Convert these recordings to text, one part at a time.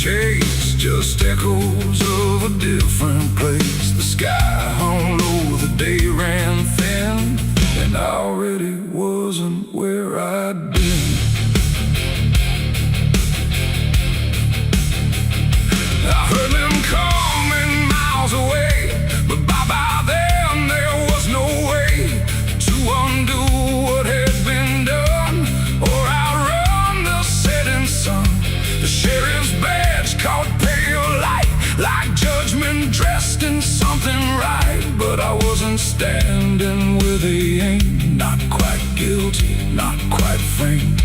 case, just echoes of a different place. The sky hung low, the day ran thin, and I already wasn't where I'd been. I heard them coming miles away, but by then there was no way to undo what had been done or outrun the setting sun. The sheriff's badge caught pale light, like judgment dressed in something right. But I wasn't standing where they aimed, not quite guilty, not quite framed.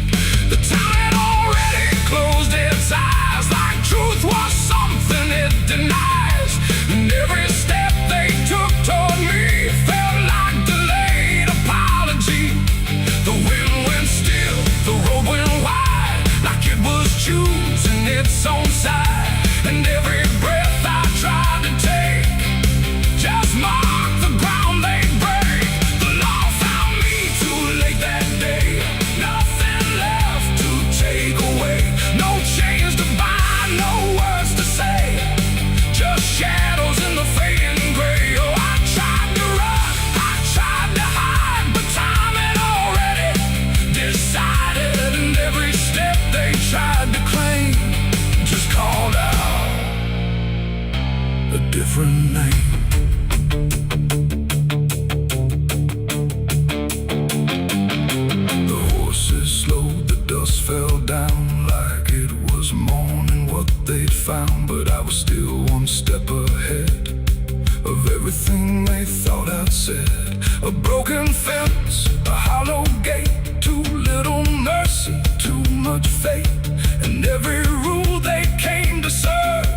The town had already closed its eyes, like truth was something it denies. And every step they took toward me felt like delayed apology. The wind went still, the road went wide, like it was choosing its own side. And every breath I tried to take just marked the ground they break. The law found me too late that day, nothing left to take away. No chains to bind, no words to say, just shadows in the fading gray. Oh, I tried to run, I tried to hide, but time had already decided. And every step they tried to claim just called out a different name. The horses slowed, the dust fell down like it was morning what they'd found. But I was still one step ahead of everything they thought I'd said. A broken fence, a hollow gate, too little mercy, too much fate. And every rule they came to serve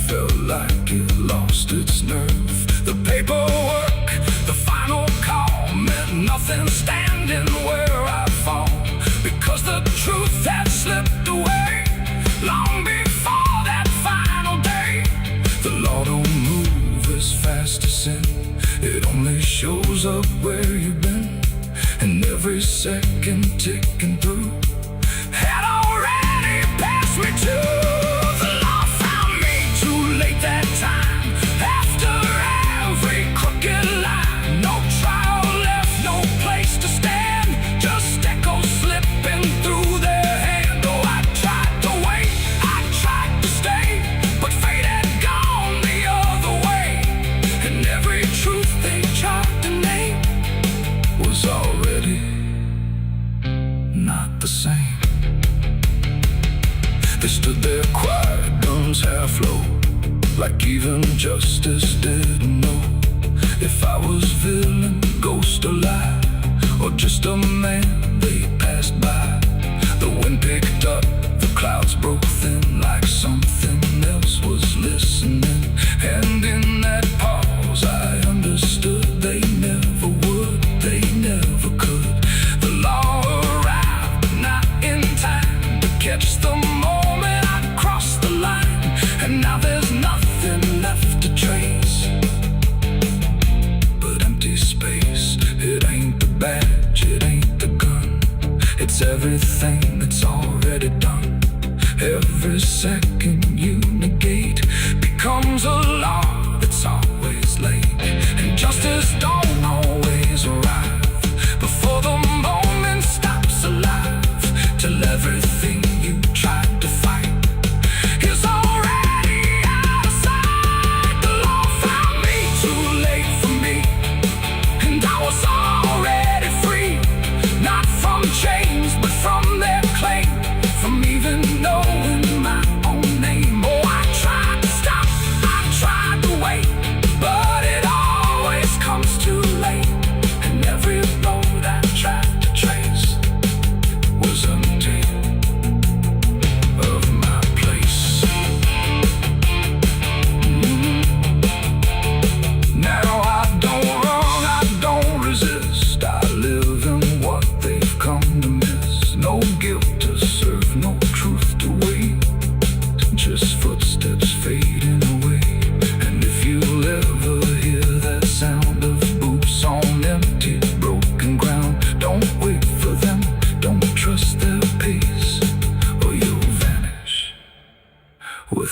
felt like it lost its nerve. The paperwork, the final call, meant nothing standing where I fall, because the truth had slipped away long before that final day. The law don't move as fast as sin, it only shows up where you've been. And every second ticking through had already passed me too. The law found me too late that time, after every crooked line. No trial left, no place to stand, just echoes slipping through their hand. Oh, I tried to wait, I tried to stay, but fate had gone the other way. And every truth they tried to name was already not the same. They stood there quiet, guns half low, like even justice didn't know if I was villain, ghost or lie, or just a man they passed by. The wind picked up, the clouds broke thin, like something else was listening. And in that pause I understood they never would, they never could. The law arrived, but not in time to catch the moment I crossed the line. And now there's nothing left to trace but empty space. It ain't the badge, it ain't the gun, it's everything that's already done. Every second you negate becomes a law that's always late. And justice don't always arrive before the moment stops alive, till everything you tried to fight is already out of sight. The law found me too late for me, and I was already free, not from chains but from their claim, from even knowing my own name. Oh, I tried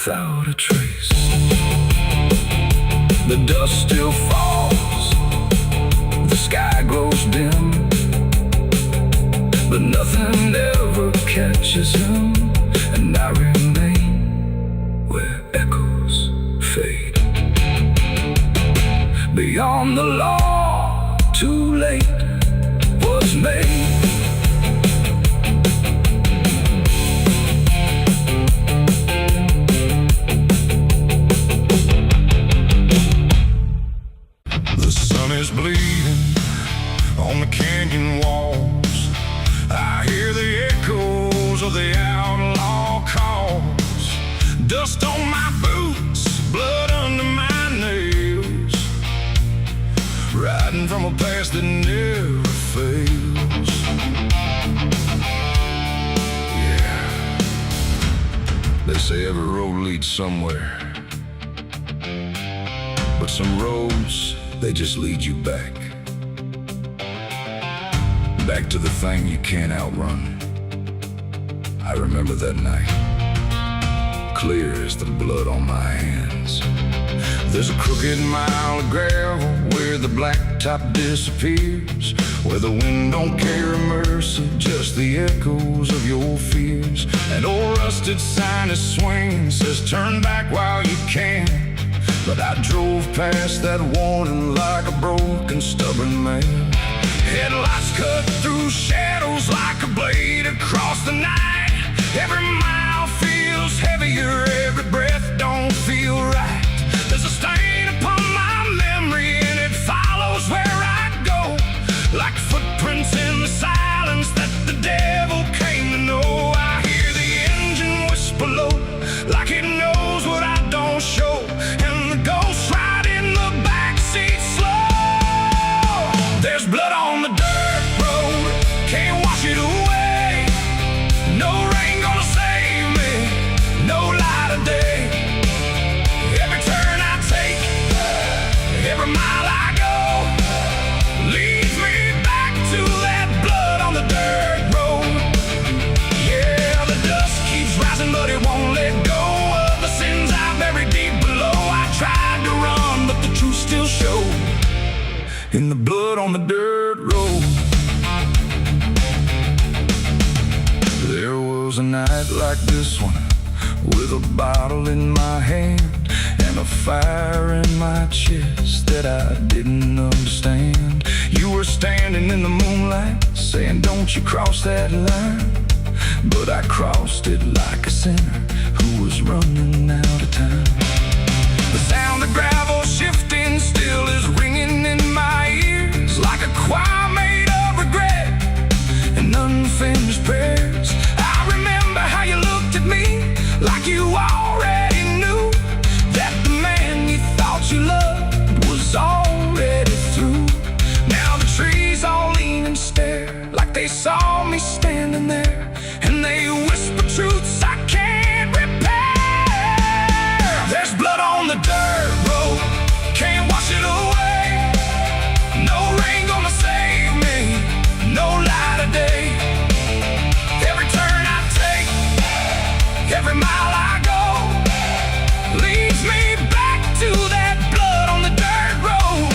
without a trace. The dust still falls, the sky grows dim, but nothing ever catches him, and I remain where echoes fade. Beyond the law, too late was made. The sun is bleeding on the canyon walls. I hear the echoes of the outlaw calls. Dust on my boots, blood under my nails, riding from a past that never fails. Yeah, they say every road leads somewhere, but some roads, they just lead you back. Back to the thing you can't outrun. I remember that night, clear as the blood on my hands. There's a crooked mile of gravel where the blacktop disappears, where the wind don't care immersive, just the echoes of your fears. An old rusted sign is swinging, says turn back while you can. But I drove past that warning like a broken, stubborn man. Headlights cut through shadows like a blade across the night. Every mile feels heavier, every breath don't feel right. There's a stain upon my memory and it follows where I go, like footprints in the silence that the devil came to know. I hear the engine whisper low, like it knows what I don't show, and the ghost ride in the backseat slow. There's blood on the dirt road, can't wash it away. No rain gonna save me, no light of day. Every turn I take, every mile I go, leads me back to that blood on the dirt road. Yeah, the dust keeps rising, but it won't let go of the sins I buried deep below. I tried to run, but the truth still showed in the blood on the dirt road. There was a night like this one, with a bottle in my hand and a fire in my chest that I didn't understand. You were standing in the moonlight, saying don't you cross that line. But I crossed it like a sinner who was running out of time. The sound of gravel shifting still is ringing in my ears, like a choir made of regret and unfinished prayers. I remember how you looked at me like you already knew that the man you thought you loved was already through. Now the trees all lean and stare like they saw me standing there, and they whisper truths I can't repair. There's blood on the dirt road, can't wash it away. No rain gonna save me, no light of day. Every turn I take, every mile I go, leads me back to that blood on the dirt road.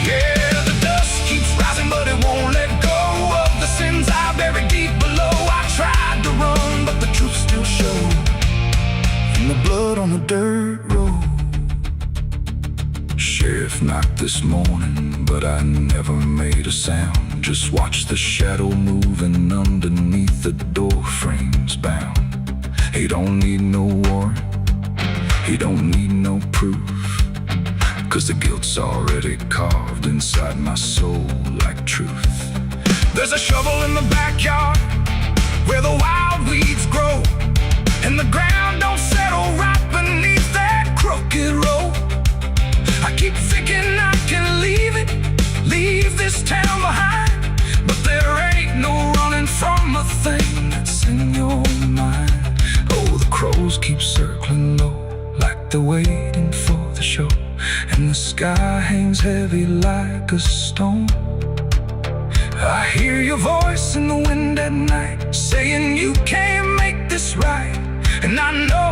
Yeah, the dust keeps rising, but it won't let go of the sins I buried deep below. I tried to run, but the truth still showed in the blood on the dirt road. Sheriff knocked this morning, but I never made a sound. Just watched the shadow moving underneath the door frames bound. He don't need no warrant, he don't need no proof, 'cause the guilt's already carved inside my soul like truth. There's a shovel in the backyard where the wild weeds grow, and the ground don't settle right beneath that crooked road. I keep thinking I can leave this town behind, but there ain't no running from a thing that's in your mind. Oh, the crows keep circling low like they're waiting for the show, and the sky hangs heavy like a stone. I hear your voice in the wind at night, saying you can't make this right. And I know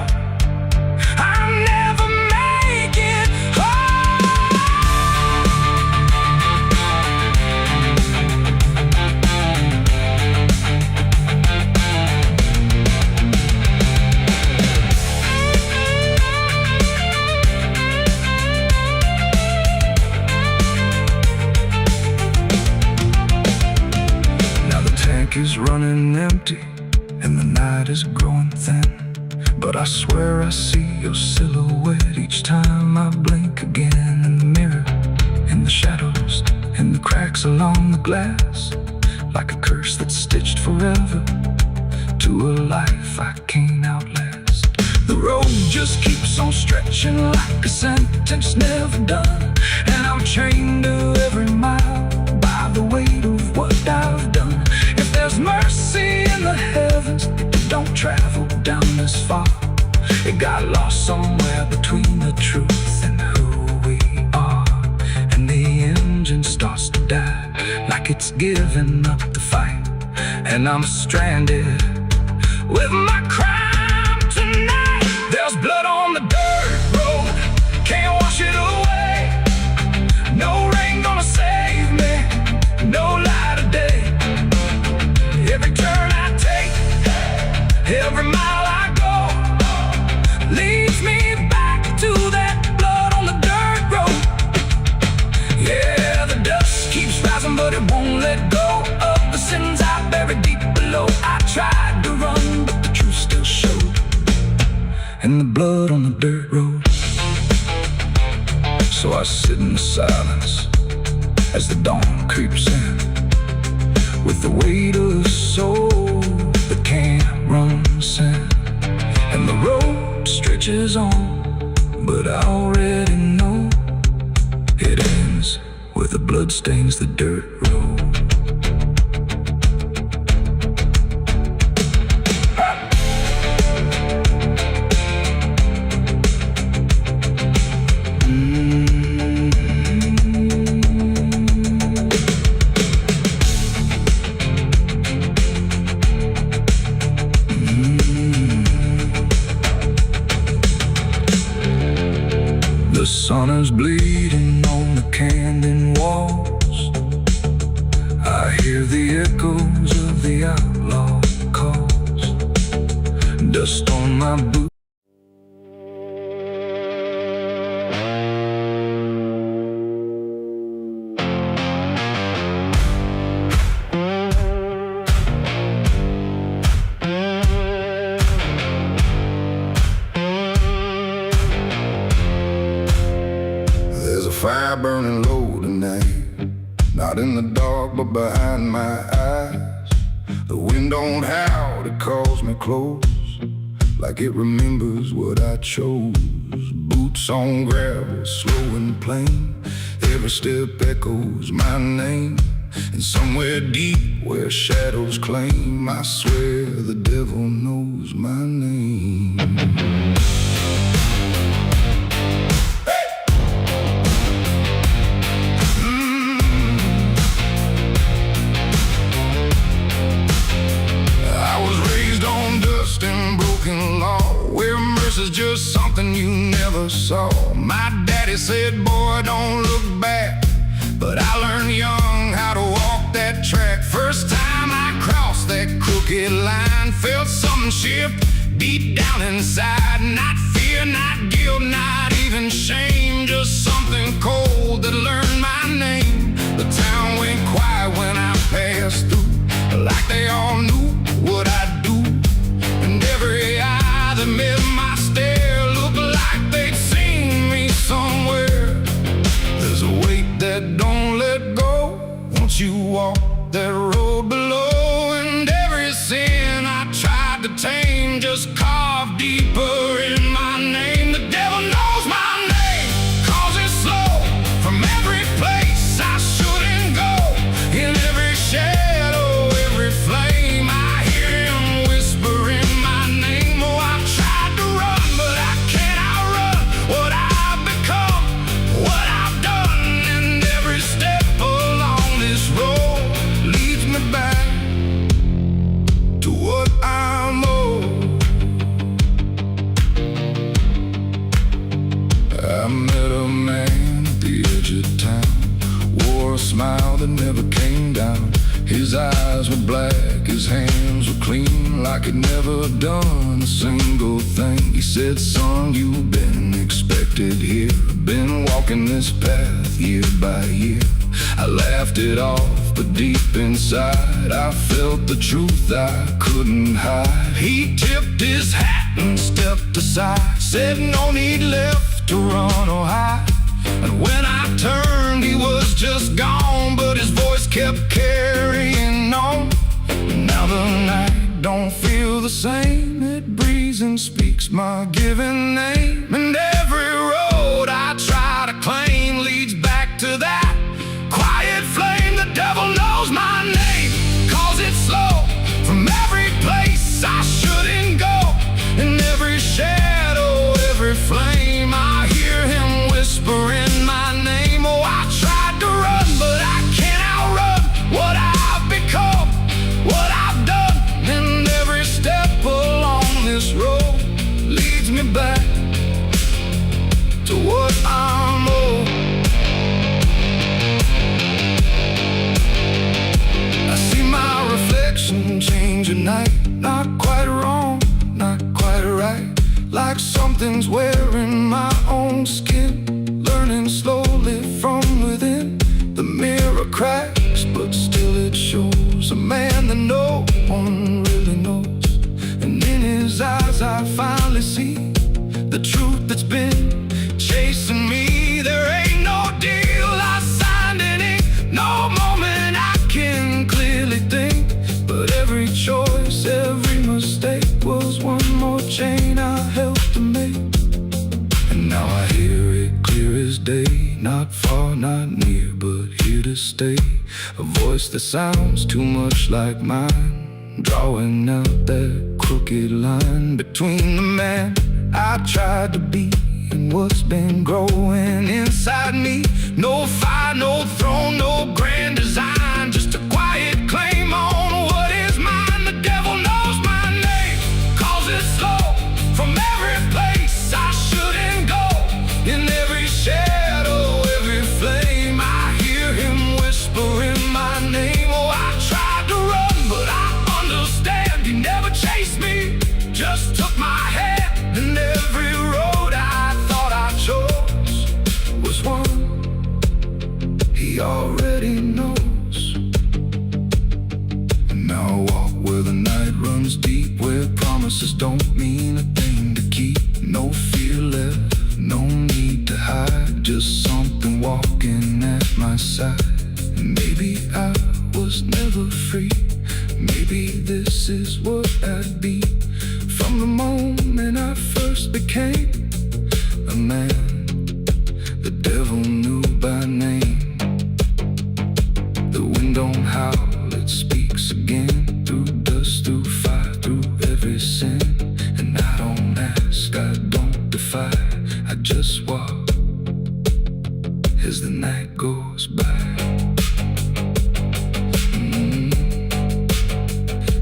running empty and the night is growing thin. But I swear I see your silhouette each time I blink again. In the mirror, in the shadows, in the cracks along the glass, like a curse that's stitched forever to a life I can't outlast. The road just keeps on stretching like a sentence never done, and I'm chained to every mile by the weight of what I've done. If there's mercy in the heavens, it don't travel down this far. It got lost somewhere between the truth and who we are. And the engine starts to die, like it's giving up the fight, and I'm stranded with my crime tonight. There's blood on the dirt road, can't wash it away. No rain gonna save me, no light of day. Every turn I take, every mile I go, leads me back to that blood on the dirt road. Yeah, the dust keeps rising, but it won't let go of the sins I buried deep below. I tried to run, but the truth still showed, and the blood on the dirt road. So I sit in silence as the dawn creeps in, with the weight of a soul that can't run sin. And the road stretches on, but I already know it ends where the blood stains the dirt road. The sun is bleeding on the canyon walls. I hear the echoes of the outlaw calls. Dust on my boots. Fire burning low tonight, not in the dark but behind my eyes. The wind don't howl, it calls me close, like it remembers what I chose. Boots on gravel, slow and plain, every step echoes my name. And somewhere deep where shadows claim, I swear the devil knows my name. Is just something you never saw. My daddy said, boy, don't look back, but I learned young how to walk that track. First time I crossed that crooked line, felt something shift deep down inside. Not fear, not guilt, not even shame, just something cold that learned my name. The town went quiet when I passed through, like they all knew what I'd do. And every eye that met my stare looked like they'd seen me somewhere. There's a weight that don't let go once you walk that road below. And every sin I tried to tame just carved deeper in my name. The devil knows my name, cause it's slow from every place I shouldn't go. In every shadow, every flame, I hear him whispering my name. Oh, I've tried to run, but I can't outrun what I've become, what I've done. And every step along this road leads me back to what I'm owed. I met a man at the edge of town, wore a smile that never came down. His eyes were black, his hands were clean, like he'd never done a single thing. He said, son, you've been expected here, been walking this path year by year. I laughed it off, but deep inside I felt the truth I couldn't hide. He tipped his hat and stepped aside, said no need left to run or hide. And when I turned, he was just gone, but his voice kept carrying on. Now the night don't feel the same, it breathes and speaks my given name. And every road I try to claim leads back to that quiet flame. The devil knows my name, calls it slow from every place I shouldn't go. In every shadow, every flame, I hear him whispering my name. Oh, I tried to run, but I can't outrun what I've become, what I've done. And every step along this road leads me back to what I'm owed. I see my reflection change at night, not quite wrong, not quite right, like something's wearing my own skin, learning slowly from within. The mirror cracks, but still it shows a man that no one really knows. And in his eyes I finally see the truth that's been chasing me. There ain't no deal I signed in ink, no moment I can clearly think. But every choice, every mistake was one more chain I helped to make. And now I hear it clear as day, not far, not near, but here to stay. A voice that sounds too much like mine, drawing out that crooked line between the man I tried to be and what's been growing inside me. No fire, no throne, no grand design, just a quiet claim on what is mine. The devil knows my name, calls it slow from every place I shouldn't go. In every shadow, every flame, I hear him whispering my name. Oh, I tried to run, but I understand he never chased me, just took my hand. And every road I thought I chose was one he already knows. And now I walk where the night runs deep, where promises don't mean a thing to keep. No fear left, no need to hide, just something walking at my side. Maybe I was never free, maybe this is what I'd be. From the moment I first became a man, the devil knew by name. The wind don't howl, it speaks again, through dust, through fire, through every sin. And I don't ask, I don't defy, I just walk as the night goes by.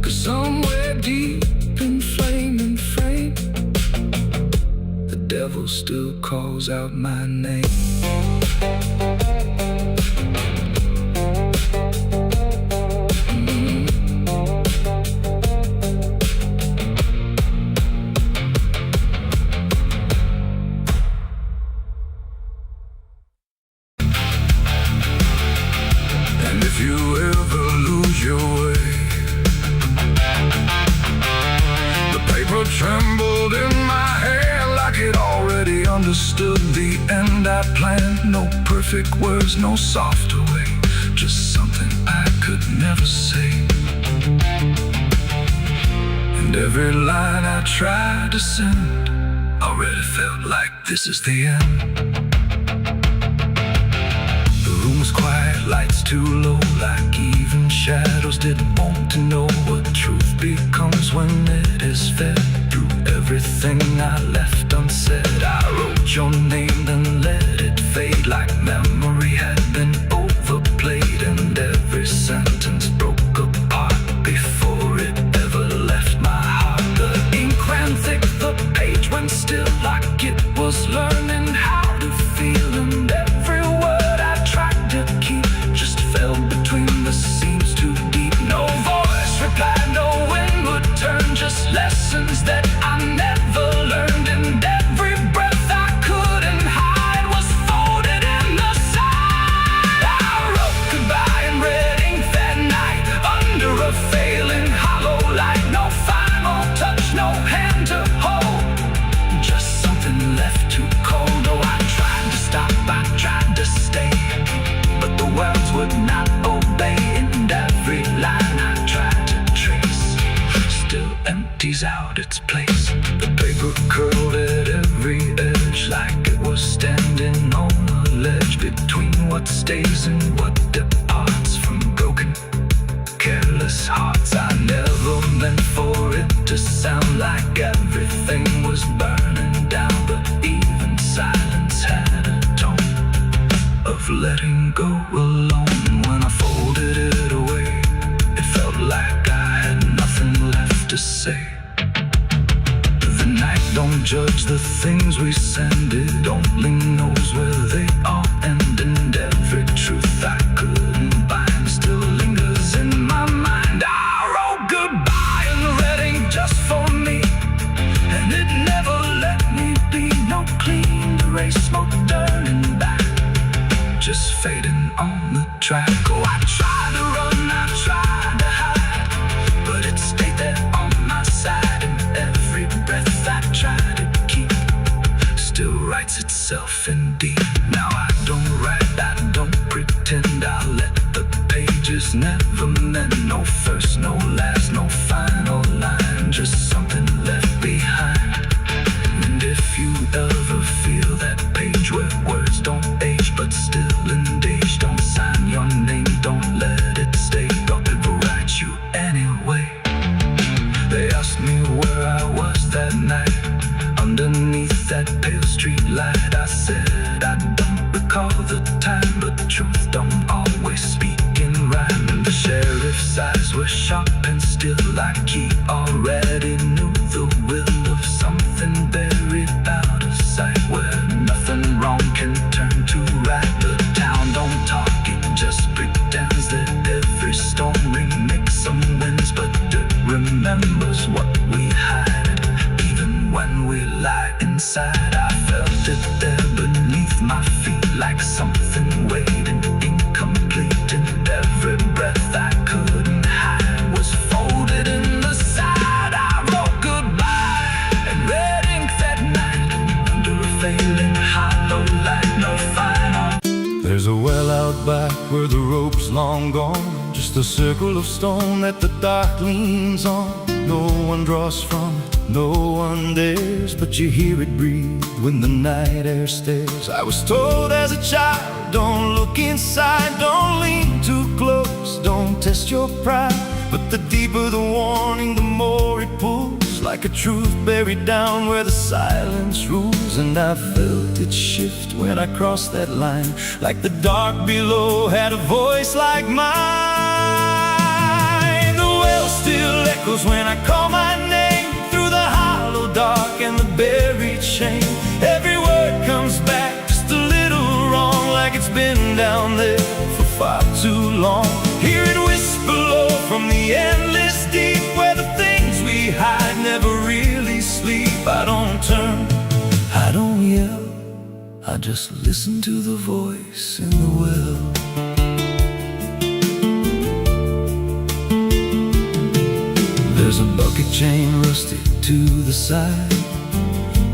Cause somewhere deep in flame and frame, the devil still calls out my name. And if you ever lose your way, the paper trembled in my hand like it already understood the end I planned. No perfect words, no softer way, just something I could never say. And every line I tried to send already felt like this is the end. The room was quiet, lights too low, like even shadows didn't want to know what truth becomes when it is fed. Through everything I left unsaid, I wrote your name, then let it fade like memory had been overplayed. And every sentence broke apart before it ever left my heart. The ink ran thick, the page went still, like it was learning how to feel. And every word I tried to keep just fell between the seams too deep. stays out its place. The paper curled at every edge like it was standing on a ledge between what stays and what departs from broken, careless hearts. I never meant for it to sound like everything was burning down, but even silence had a tone of letting go alone. When I folded it away, it felt like I had nothing left to say. The night don't judge the things we send, it only knows where they all end. And every truth I couldn't bind still lingers in my mind. I wrote goodbye in red ink just for me, and it never let me be. No clean erase, smoke turning back, just fading on the track. Oh, I tried to run, I tried to hide, but it stayed there on my side. And every breath I tried to keep still writes itself indeed. Now I don't write, I don't pretend, I let the pages never meant no first, no last, no final line, just something left behind. And if you ever feel that page where words don't age but still engage, don't sign your name, don't let it stay, God will write you anyway. They asked me where I was that night, underneath that pale street light. I said I don't recall the time, but the truth don't always speak in rhyme. And the sheriff's eyes were sharp and still, like he already knew the will of something buried out of sight, where nothing wrong can turn to right. The town don't talk, it just pretends that every storm remakes some winds, but it remembers what we hide. Even when we lie inside, I felt it there beneath my feet, like something waiting incomplete. And every breath I couldn't hide was folded in the side. I wrote goodbye in red ink that night, under a failing hollow light, no final. There's a well out back where the rope's long gone, just a circle of stone that the dark leans on. No one draws from it, no one dares, but you hear it breathe when the night air stares. I was told as a child, don't look inside, don't lean too close, don't test your pride. But the deeper the warning, the more it pulls, like a truth buried down where the silence rules. And I felt it shift when I crossed that line, like the dark below had a voice like mine. The well still echoes when I call my name, through the hollow dark and the buried shame. Every word comes back just a little wrong, like it's been down there for far too long. Hear it whisper low from the endless deep, where the things we hide never really sleep. I don't turn, I don't yell, I just listen to the voice in the well. There's a bucket chain rusted to the side,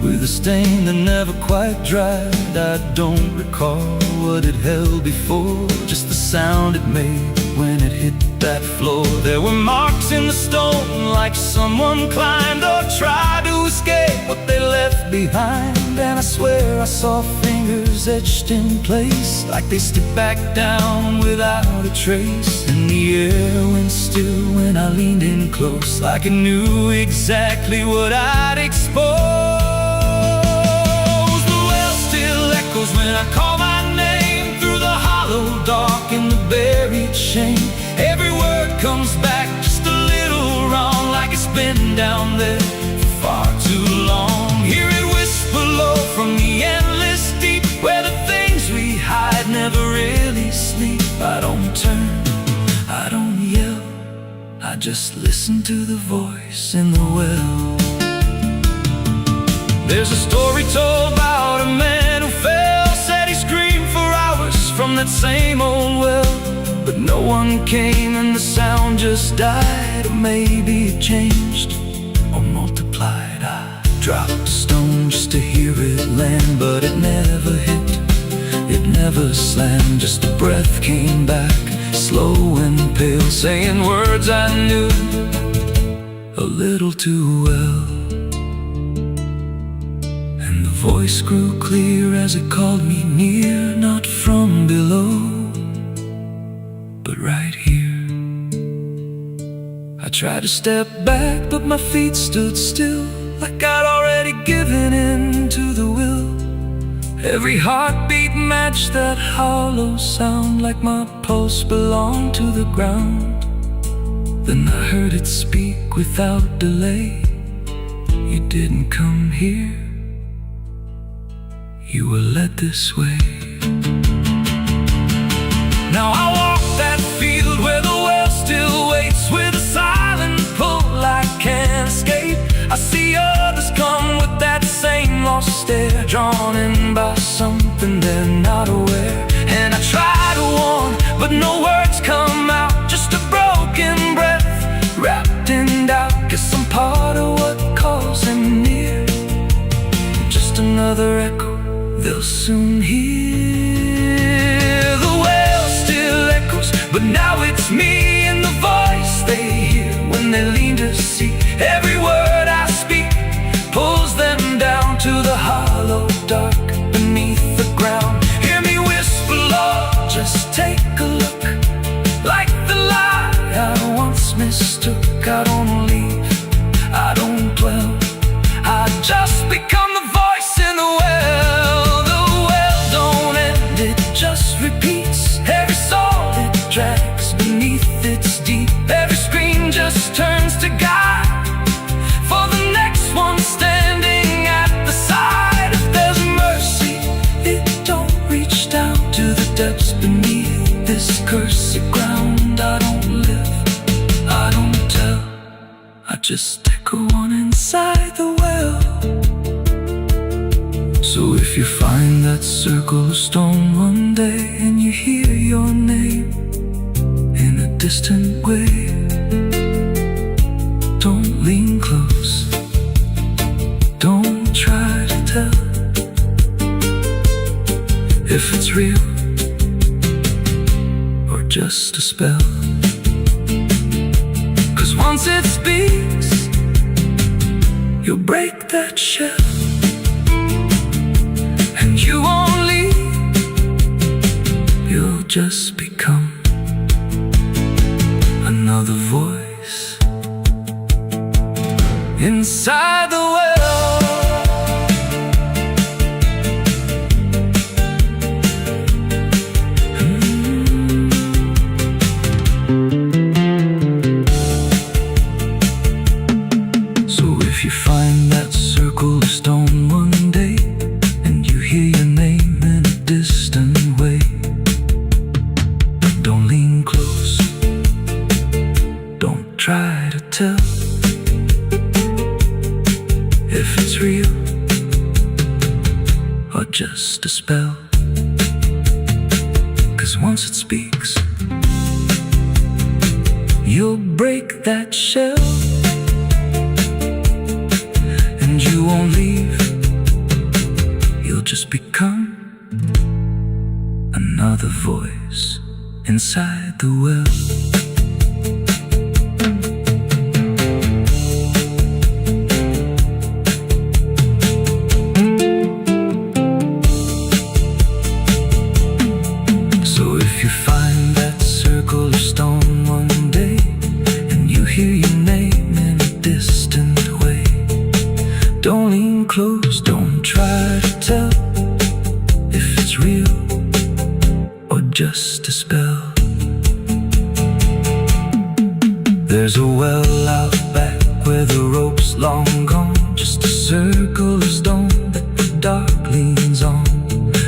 with a stain that never quite dried. I don't recall what it held before, just the sound it made when it hit that floor. There were marks in the stone, like someone climbed or tried to escape what they left behind. And I swear I saw fingers etched in place, like they slipped back down without a trace. And the air went still when I leaned in close, like it knew exactly what I'd exposed. The well still echoes when I call my name, through the hollow dark and the buried shame. Every word comes back just a little wrong, like it's been down there for far too long. Hear it whisper low from the endless deep, where the things we hide never really sleep. I don't turn, I don't yell, I just listen to the voice in the well. There's a story told about a man who fell, said he screamed for hours from that same old well, but no one came and the sound just died. Or maybe it changed or multiplied. I dropped a stone just to hear it land, but it never hit, it never slammed. Just a breath came back, slow and pale, saying words I knew, a little too well. And the voice grew clear as it called me near, not from below, but right here. I tried to step back, but my feet stood still, like I'd already given in to the will. Every heartbeat matched that hollow sound, like my pulse belonged to the ground. Then I heard it speak without delay. You didn't come here, you were led this way. Now I walk that field where the well still waits, with a silent pull I can't escape. I see others come with that same lost stare, drawn in by something they're not aware. And I try to warn, but no words come out, just a broken breath wrapped in doubt. Guess I'm part of what calls them near, just another echo they'll soon hear. The well still echoes, but now it's me and the voice they hear when they lean to see. Every word I speak pulls them down to the hollow dark beneath the ground. Hear me whisper, Lord, just take a look. Like the lie I once mistook, I don't leave, I don't dwell, I just become the voice in the well. The well don't end, it just repeats. Every soul it drags beneath its deep. Every scream just turns to guide for the next one standing at the side. If there's mercy, it don't reach down to the depths beneath this cursed ground. I don't live, I don't tell, I just echo on inside the well. So if you find that circle of stone one day, and you hear your name in a distant way, don't lean close, don't try to tell if it's real or just a spell. 'Cause once it speaks, you'll break that shell, and you won't leave, you'll just become another voice inside the well. So if you find that circle of stone one day, and you hear your name in a distant way, don't lean close, don't try to tell if it's real or just a spell. 'Cause once it speaks, you'll break that shell, and you won't leave, you'll just become another voice inside the well. Don't lean close, don't try to tell if it's real or just a spell. There's a well out back where the rope's long gone, just a circle of stone that the dark leans on.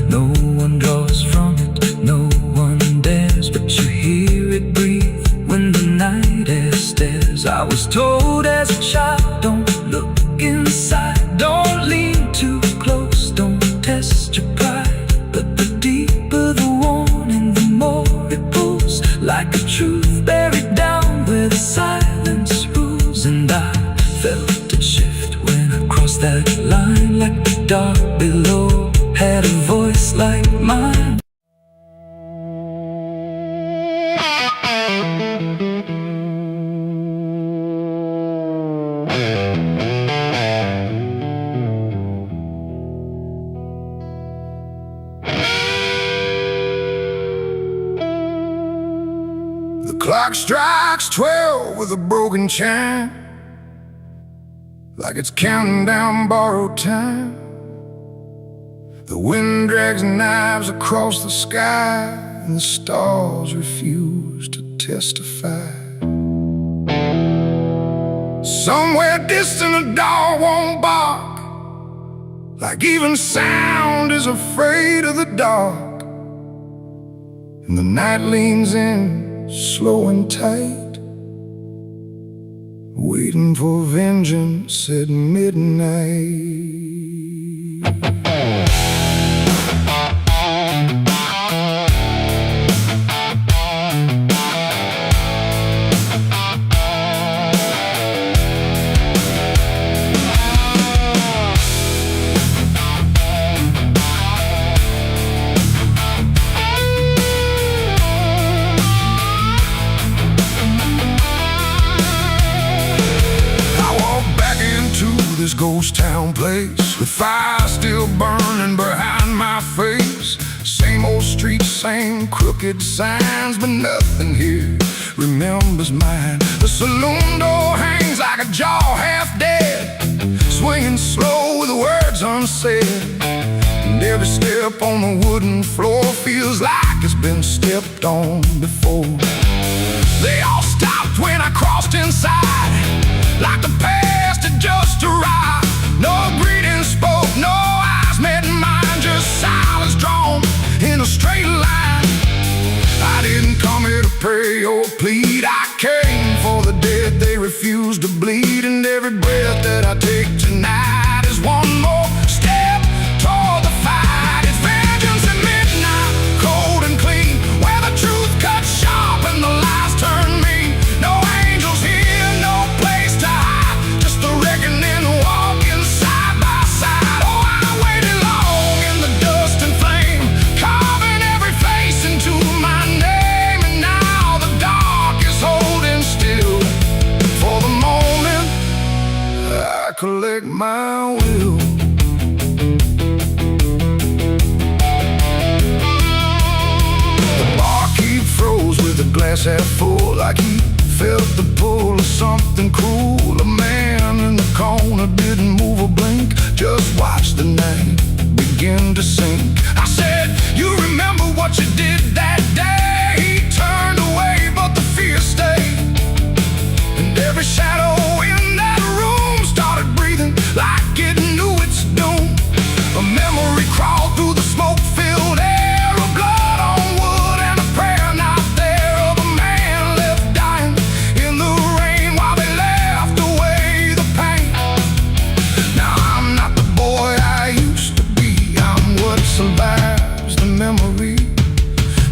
No one draws from it, no one dares, but you hear it breathe when the night air stares. I was told as a child, don't look inside, don't lean too close, don't test your pride. But the deeper the warning, the more it pulls, like a truth buried down where the silence rules. And I felt it shift when I crossed that line, like the dark below had a voice like mine. Clock strikes 12 with a broken chime, like it's counting down borrowed time. The wind drags knives across the sky, and the stars refuse to testify. Somewhere distant a dog won't bark, like even sound is afraid of the dark. And the night leans in, slow and tight, waiting for vengeance at midnight. This ghost town place, with fire still burning behind my face. Same old streets, same crooked signs, but nothing here remembers mine. The saloon door hangs like a jaw half dead, swinging slow with words unsaid. And every step on the wooden floor feels like it's been stepped on before. They all stopped when I crossed inside, like the past had just arrived. No greeting spoke, no eyes met mine, just silence drawn in a straight line. I didn't come here to pray or plead, I came for the dead they refuse to bleed. And every breath that I take tonight is one more step toward the fight. It's vengeance at midnight, cold and clean, where the truth cuts sharp and the lies turn mean. No angels here, no place to hide, just the reckoning walking side by side. Oh, I waited long in the dust and flame, carving every face into my name. And now the dark is holding still. For the moment, I collect my will. The barkeep froze with a glass half full, like he felt the pull of something cruel. A man in the corner didn't move a blink, just watched the night begin to sink. I said, you remember what you did that day? He turned away, but the fear stayed. And every shadow in that room started breathing like it knew its doom. A memory crawled through the smoke-filled air, of blood on wood and a prayer not there, of a man left dying in the rain while they left away the pain. Now I'm not the boy I used to be, I'm what survives the memory.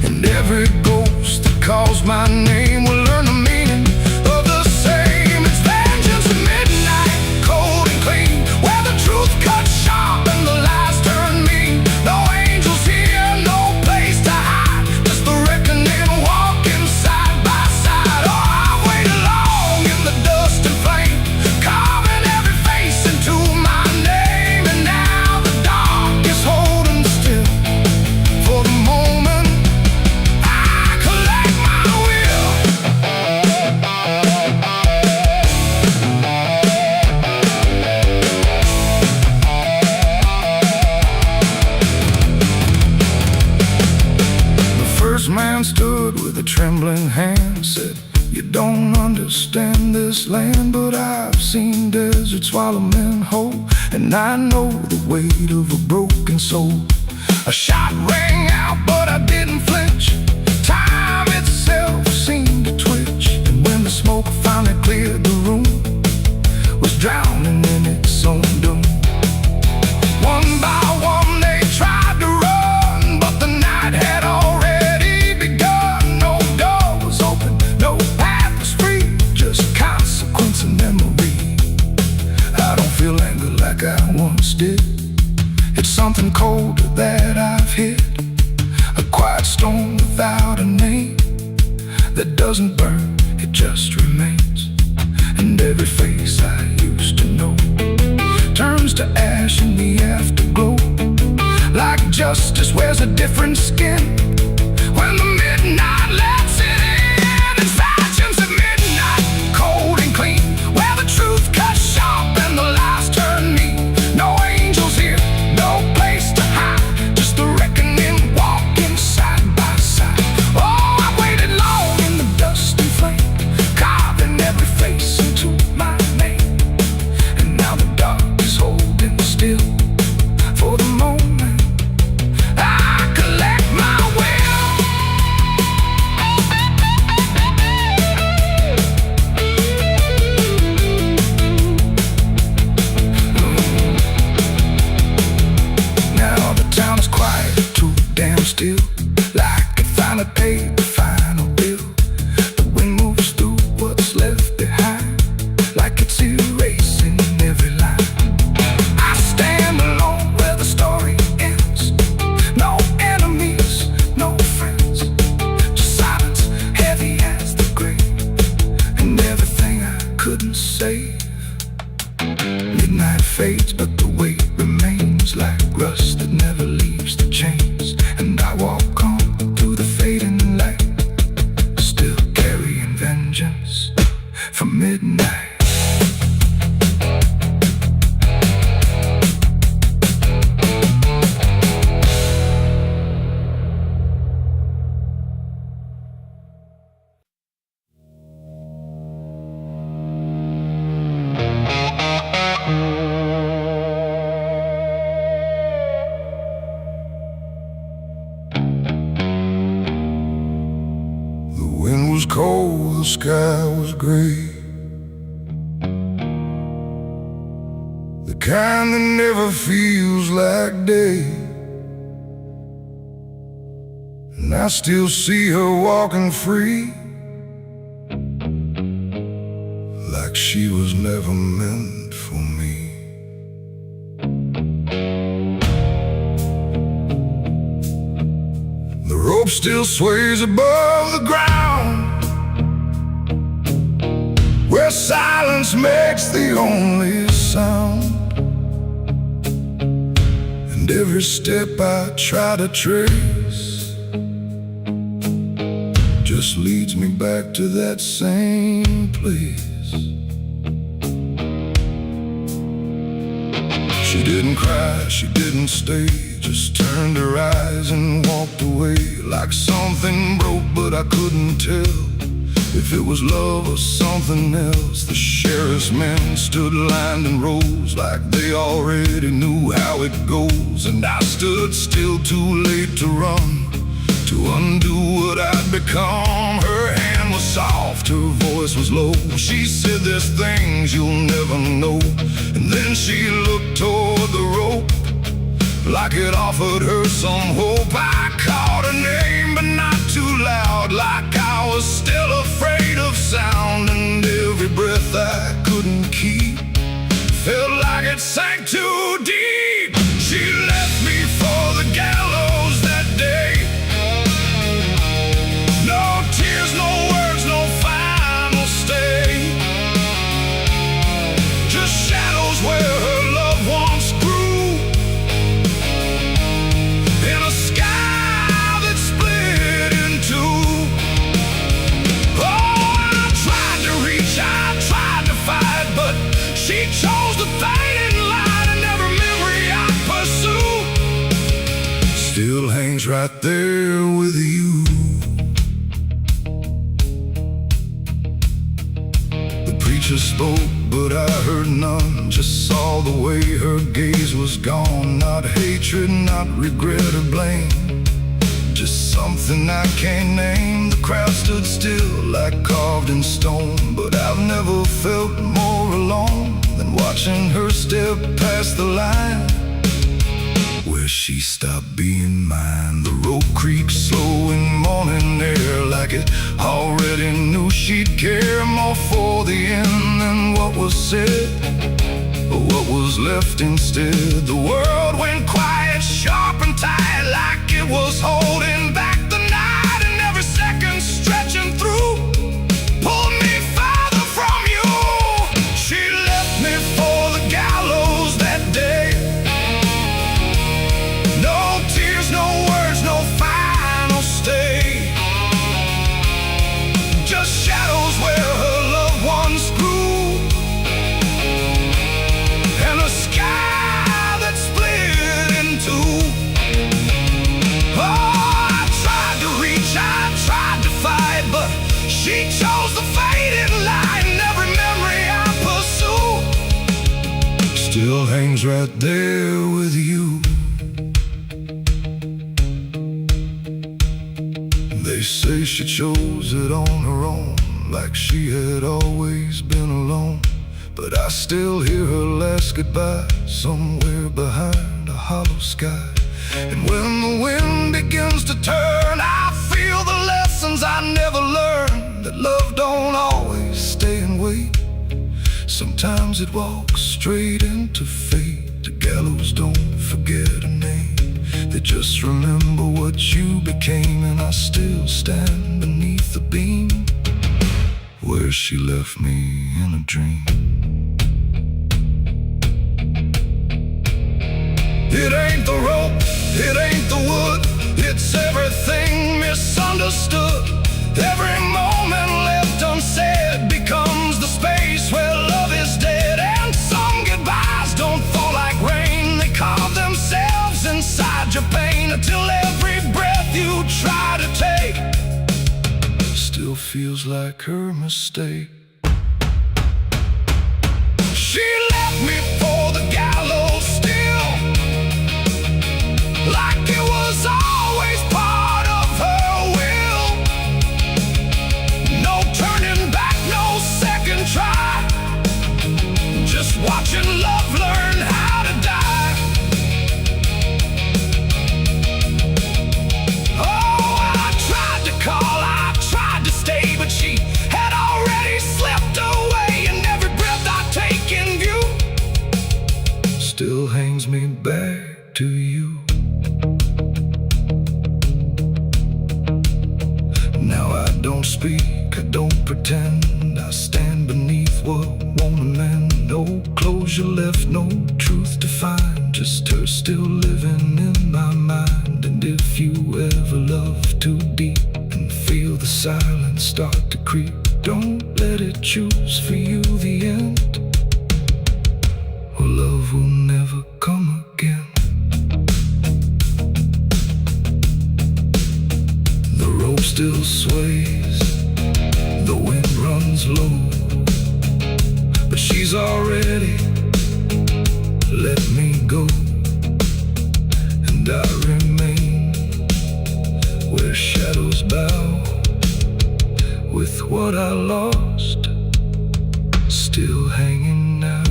And every ghost that calls my name will learn the meaning of the same. It's vengeance at midnight, cold and clean, where the truth cuts sharp and the lies turn mean. No angels here, no place to hide, just the reckoning walking side by side. Oh, I've waited long in the dust and flame, carving every face into my name. And now the dark is holding still. For the moment, I collect my will. The first man stood with a trembling hand, said, you don't understand this land, but I've seen deserts swallow men whole, and I know the weight of a broken soul. A shot rang out, but I didn't flinch. Time itself seemed to twitch, and when the smoke finally cleared the room, was drowning in its own doom. One by one they tried to run, but the night had already begun. No door was open, no path was free, just consequence and memory. I don't feel anger like I once did, it's something colder that I've hit. A quiet storm without a name, that doesn't burn, it just remains. And every face I used to know turns to ash in the afterglow, like justice wears a different skin when the midnight lets it in. for midnight. Cold, the sky was gray, the kind that never feels like day. And I still see her walking free, like she was never meant for me. The rope still sways above the ground, where silence makes the only sound. And every step I try to trace just leads me back to that same place. She didn't cry, she didn't stay, just turned her eyes and walked away, like something broke but I couldn't tell if it was love or something else. The sheriff's men stood lined in rows, like they already knew how it goes. And I stood still, too late to run, to undo what I'd become. Her hand was soft, her voice was low. She said, "There's things you'll never know." And then she looked toward the rope, like it offered her some hope. I called her name, but not too loud, like I was still afraid of sound. And every breath I couldn't keep felt like it sank too deep. She left me for the gallows that day. No tears, no words, no final stay, just shadows where her loved ones grew, in a sky that split in two. Oh, I tried to reach, I tried to fight, but she chose the fading light, and every memory I pursue still hangs right there with you. The preacher spoke, but I heard none, just saw the way her gaze was gone. Not hatred, not regret or blame, just something I can't name. The crowd stood still, like carved in stone, but I've never felt more alone than watching her step past the line where she stopped being mine. The rope creaked slow in morning air, like it already knew she'd care more for the end than what was said, but what was left instead. The world went quiet, sharp and tight, like it was holding back the night, and every second stretching through pulled me farther from you. She left me for the gallows that day. No tears, no words, no final stay, just shadows where her loved ones grew, and a sky that split in two. Oh, I tried to reach, I tried to fight, but she chose the fading light, and every memory I pursue still hangs right there with you. They say she chose it on her own, like she had always been alone, but I still hear her last goodbye somewhere behind a hollow sky. And when the wind begins to turn, I feel the lessons I never learned, that love don't always stay and wait. Sometimes it walks straight into fate. The gallows don't forget a name, they just remember what you became. And I still stand beneath the beam where she left me in a dream. It ain't the rope, it ain't the wood, it's everything misunderstood. Every moment left unsaid becomes the feels like her mistake. She left me for the gallows still, like it was always part of her will. No turning back, no second try, just watching love learn how to die. Oh, I tried to call, I tried to stay, but she had already slipped away, and every breath I take in view still hangs me back to you. Now I don't speak, I don't pretend, I stand beneath what won't amend. No closure left, no truth to find, just her still living in my mind. And if you ever love too deep and feel the silence start to creep, don't let it choose for you the end, or love will never come again. The rope still sways, the wind runs low, but she's already let me go. And I remain where shadows bow, with what I lost still hanging now.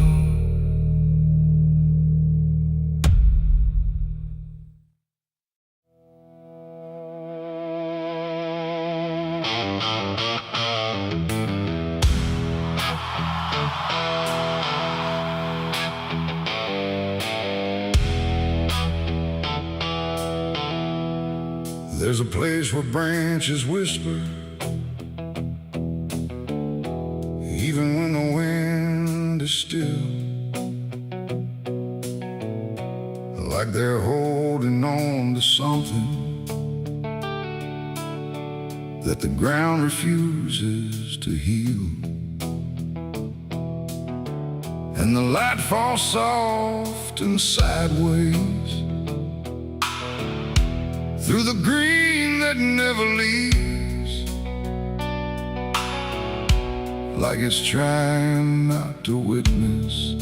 There's a place where branches whisper, even when the wind is still, like they're holding on to something that the ground refuses to heal. And the light falls soft and sideways through the green that never leaves, like it's trying not to witness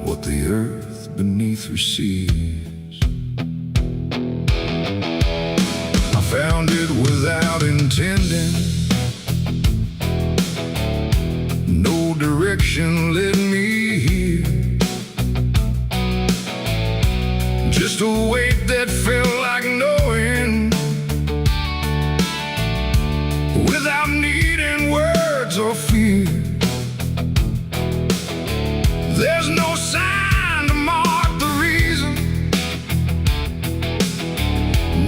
what the earth beneath receives. I found it without intending, no direction led me here, just a weight that felt like knowing, without needing words or fear. There's no sign to mark the reason,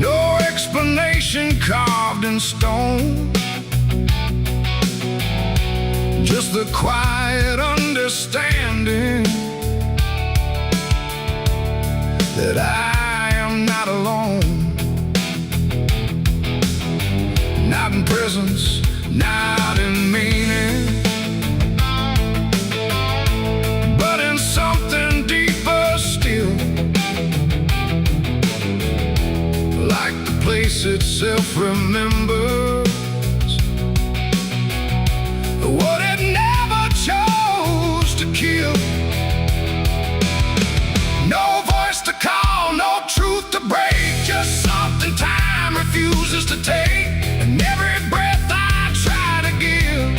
no explanation carved in stone, just the quiet understanding that I am not alone. Not in presence, not in meaning, but in something deeper still, like the place itself remembers what it never chose to kill. No voice to call, no truth to break, just something time refuses to take. And every breath I try to give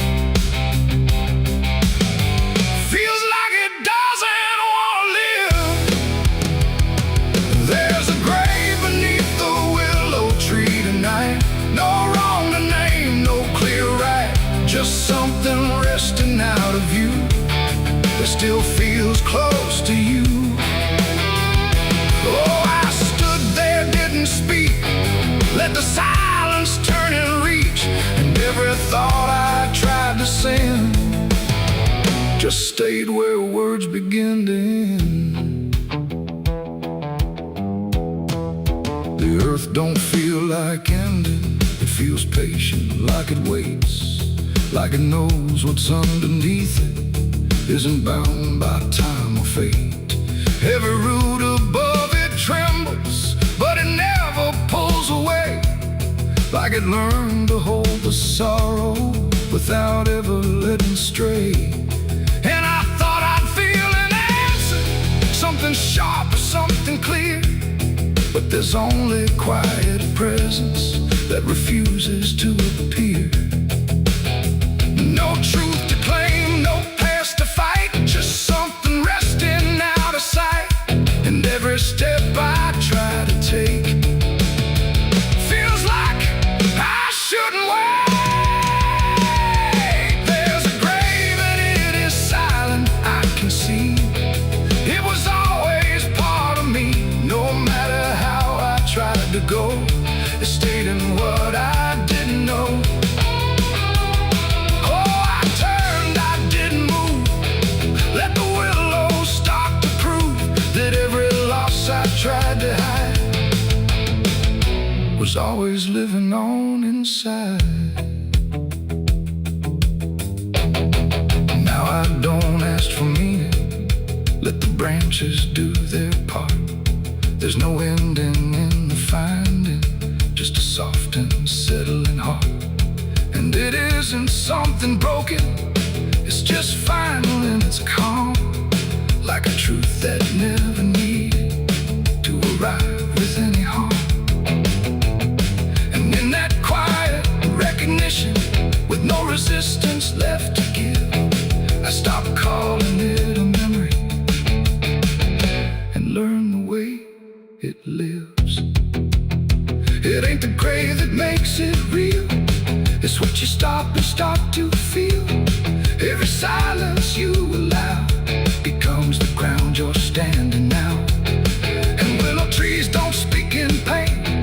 feels like it doesn't want to live. There's a grave beneath the willow tree tonight, no wrong to name, no clear right, just something resting out of you that still feels close to you. Oh, I stood there, didn't speak, let the silence turn and reach, and every thought I tried to send just stayed where words begin to end. The earth don't feel like ending, it feels patient, like it waits, like it knows what's underneath it isn't bound by time or fate. Every root above it trembles, but it never pulls away, like it learned to hold the sorrow without ever letting stray. And I thought I'd feel an answer, something sharp or something clear, but there's only quiet presence that refuses to appear. No truth to claim, no past to fight, just something resting out of sight. And every step I try to take feels like I shouldn't wait. There's a grave and it is silent, I can see. It was always part of me, no matter how I tried to go. It stayed in what I didn't know. Oh, I turned, I didn't move. Let the willows start to prove that every loss I tried to hide was always living on inside. Now I don't ask for meaning, let the branches do their part. There's no ending in the finding, just a soft and settling heart. And it isn't something broken, it's just final and it's calm, like a truth that never needed to arrive with any harm. And in that quiet recognition, with no resistance left to give, I stopped calling it a memory and learned the way it lives. It ain't the grave that makes it real, it's what you stop and start to feel. Every silence you allow becomes the ground you're standing now. And willow trees don't speak in pain,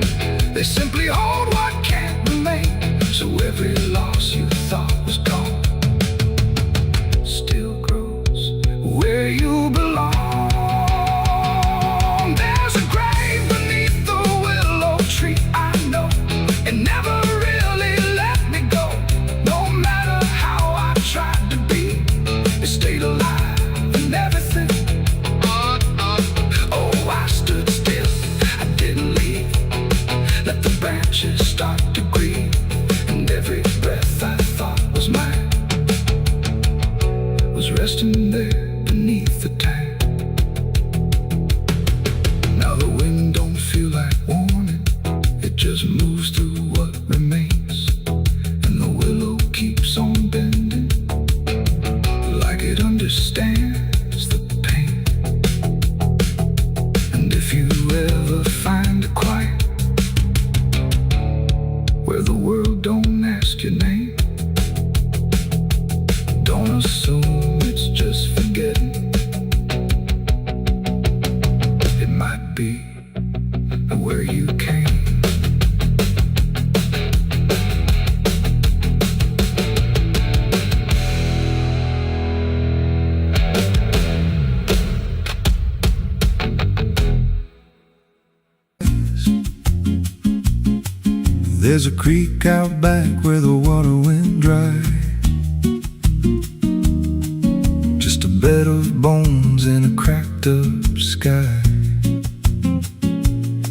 they simply hold what can't remain. So every loss you thought was gone still grows where you belong. There's a grave beneath the willow tree, I know, it never really let me go. No matter how I tried to be, it stayed alive and everything. Oh, I stood still, I didn't leave, let the branches start to grieve. And every breath I thought was mine was resting there beneath the tank. Now the wind don't feel like warning, it just moves through what remains. And the willow keeps on bending, like it understands the pain. And if you ever find a quiet where the world don't ask your name, don't assume it's just forgetting. It might be where you came. There's a creek out back where the water went dry, just a bed of bones and a cracked up sky.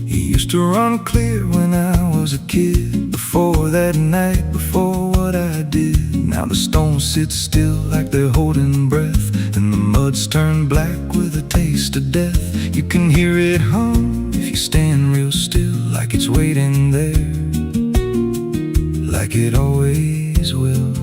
He used to run clear when I was a kid, before that night, before what I did. Now the stones sit still like they're holding breath, and the mud's turned black with a taste of death. You can hear it hum if you stand real still, like it's waiting there, like it always will.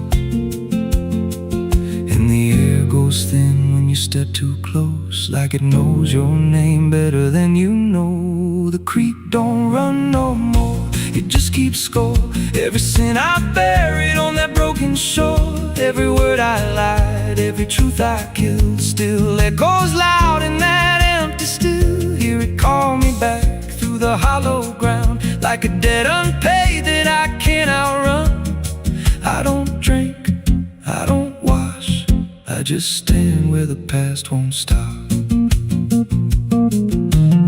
And the air goes thin when you step too close, like it knows your name better than you know. The creek don't run no more, it just keeps score. Every sin I buried on that broken shore, every word I lied, every truth I killed, still echoes loud in that empty still. Hear it call me back through the hollow ground, like a debt unpaid that I can't outrun. I don't drink, I don't wash, I just stand where the past won't stop.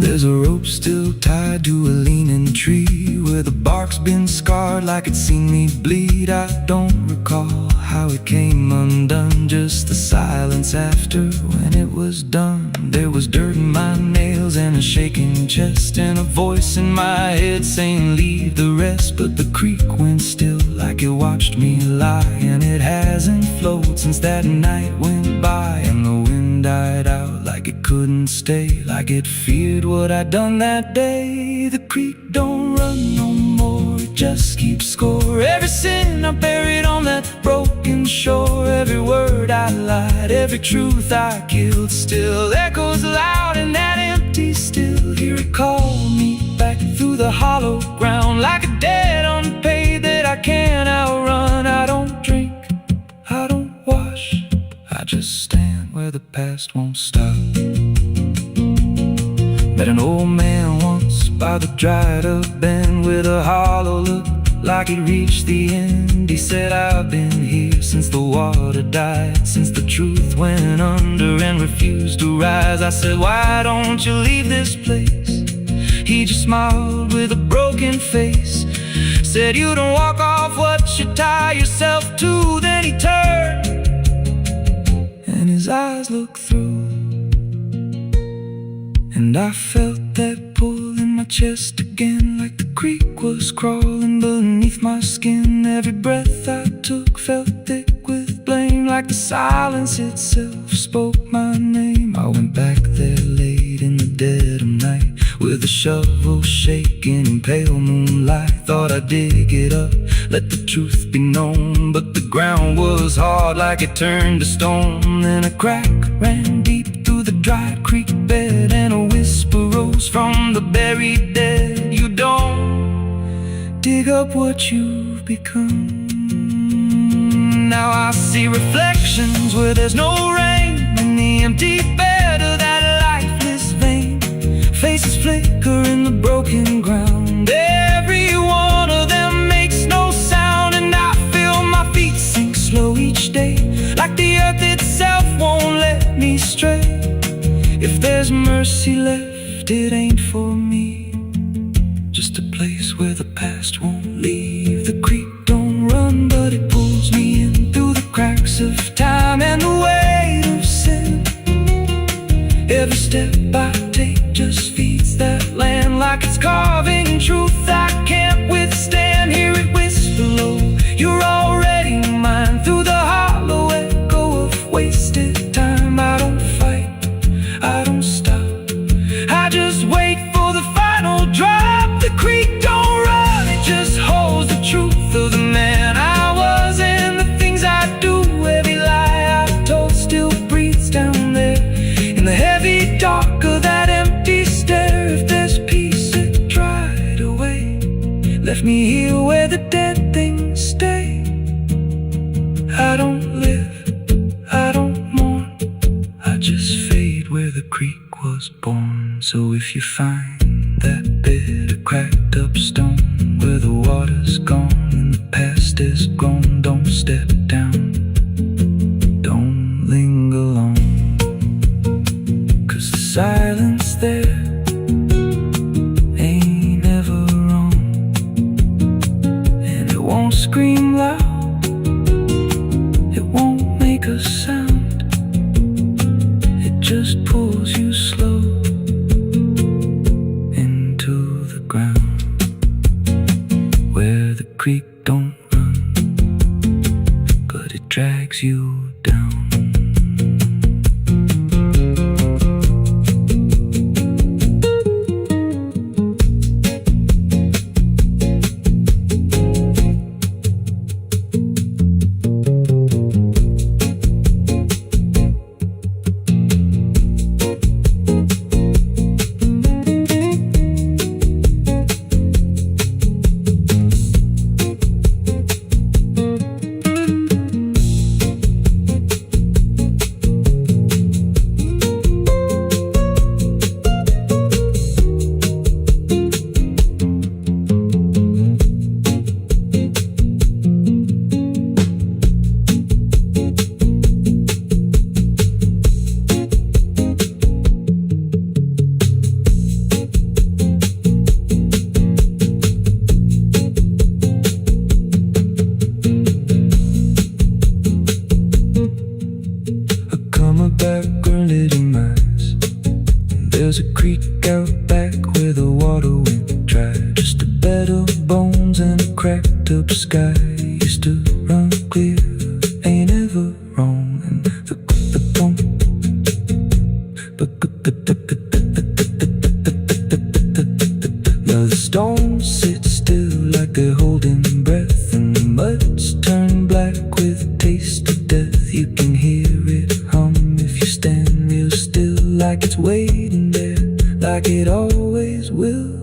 There's a rope still tied to a leaning tree, where the bark's been scarred like it's seen me bleed. I don't recall how it came undone, just the silence after when it was done. There was dirt in my nails and a shaking chest, and a voice in my head saying leave the rest. But the creek went still like it watched me lie, and it hasn't flowed since that night went by. And the wind died out like it couldn't stay, like it feared what I'd done that day. The creek don't run no more, it just keeps score. Every sin I buried on that broken shore, every word I lied, every truth I killed, still echoes loud in that empty still. Hear it call me back through the hollow ground, like a debt unpaid that I can't outrun. I don't drink, I don't wash, I just stand where the past won't stop. Met an old man once by the dried up bend, with a hollow look like he'd reached the end. He said, I've been here since the water died, since the truth went under and refused to rise. I said, why don't you leave this place? He just smiled with a broken face, said, you don't walk off what you tie yourself to. Then he turned and his eyes looked through, and I felt that pull in my chest again, like the creek was crawling beneath my skin. Every breath I took felt thick with blame, like the silence itself spoke my name. I went back there late in the dead of night, with a shovel shaking in pale moonlight. Thought I'd dig it up, let the truth be known, but the ground was hard like it turned to stone. Then a crack ran deep through the dry creek bed, and a whisper rose from the buried dead. You don't dig up what you've become. Now I see reflections where there's no rain, in the empty bed of that lifeless vein. Faces flicker in the broken ground, every one of them makes no sound. And I feel my feet sink slow each day, like the earth itself won't let me stray. If there's mercy left, it ain't for me, just a place where the past won't leave. The creek don't run, but it pulls me in through the cracks of time and the weight of sin. Every step I take just feeds that land, like it's carving truth I can't withstand. Hear it whisper low, you're already mine, through the hollow echo of wasted time. I don't fight, I don't stop, I just wait for the final drop. The creek don't run, it just holds the truth of the man I was and the things I do. Every lie I told still breathes down there in the heavy dark of that empty stare. If there's peace, it dried away, left me here where the dead things stay. I don't live, I don't mourn, I just fade where the creek was born. So if you find that bit of cracked up stone where the water's gone and the past is gone, don't step down, don't linger long, 'cause the silence there ain't ever wrong, and it won't scream loud, it won't make a sound, it just pulls you slow into the ground. Where the creek don't run, but it drags you down. run clear, ain't ever wrong. And the stones sit still like they're holding breath, and the mud's turned black with taste of death. You can hear it hum if you stand real still, like it's waiting there, like it always will.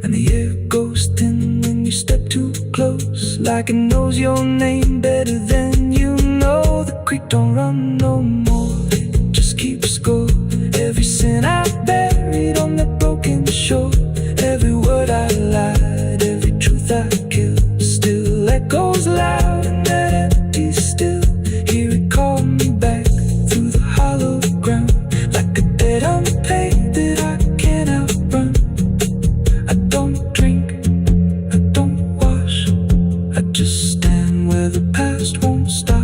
And the air goes thin when you step too close, like it knows your name better than you know. The creek don't run no more, it just keeps score. Every sin I buried on that broken shore, every word I lied, every truth I killed, still echoes loud in that empty still. Hear it call me back through the hollow ground, like a debt unpaid that I can't outrun. I don't drink, I don't wash, I just stand where the past won't stop.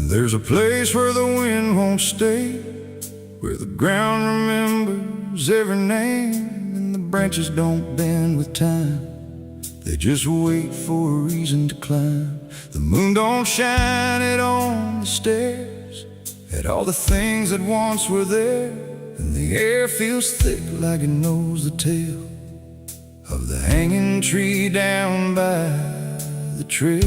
There's a place where the wind won't stay, where the ground remembers every name, and the branches don't bend with time, they just wait for a reason to climb. The moon don't shine it on the stairs, at all the things that once were there, and the air feels thick like it knows the tale of the hanging tree down by the trail.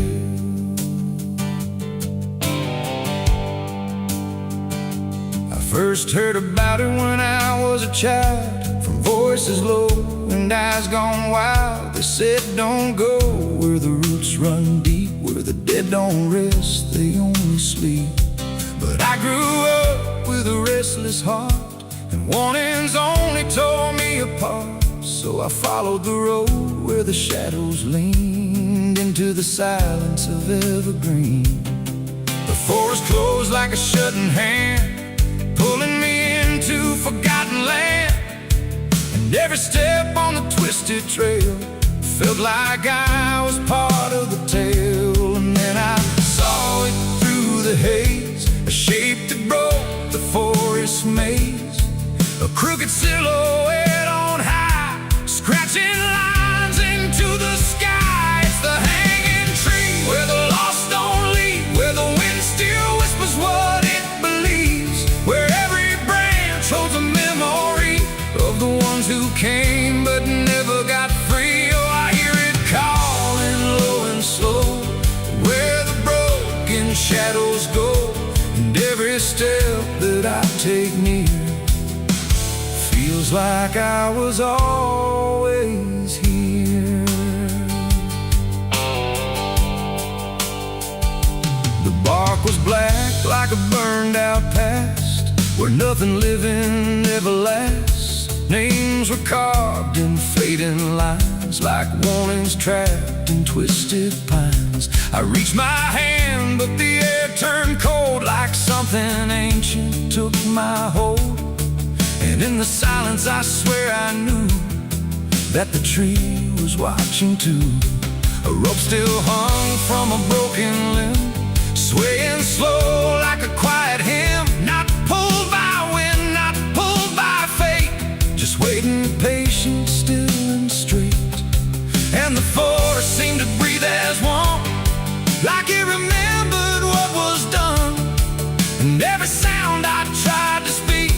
First heard about it when I was a child, from voices low and eyes gone wild. They said don't go where the roots run deep, where the dead don't rest, they only sleep. But I grew up with a restless heart, and warnings only tore me apart. So I followed the road where the shadows leaned into the silence of evergreen. The forest closed like a shutting hand, pulling me into forgotten land. And every step on the twisted trail felt like I was part of the tale. And then I saw it through the haze, a shape that broke the forest maze, a crooked silhouette on high, scratching lines into the sky. It's the hanging tree where the lost don't leave, where the wind still whispers what it believes, where every branch holds a memory of the ones who came but never got free. Oh, I hear it calling low and slow, where the broken shadows go, and every step that I take near feels like I was always here. The bark was black like a burned out past, where nothing living ever lasts. Names were carved in fading lines, like warnings trapped in twisted pines. I reached my hand, but the air turned cold, like something ancient took my hold. And in the silence I swear I knew that the tree was watching too. A rope still hung from a broken limb, swaying slow like a quiet hymn, not pulled by wind, not pulled by fate, just waiting patient, still and straight. And the forest seemed to breathe as one, like it remembered what was done. And every sound I tried to speak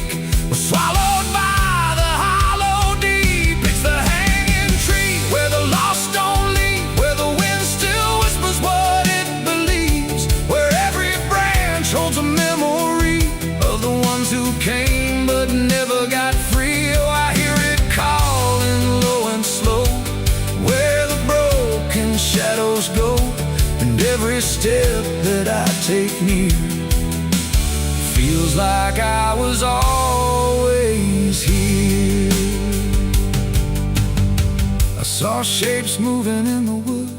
was swallowed by the hollow deep. It's the hanging tree where the lost don't leave, where the wind still whispers what it believes, where every branch holds a memory of the ones who came but never got free. Oh, I hear it calling low and slow, where the broken shadows go, and every step that I take near feels like I was always here. I saw shapes moving in the wood,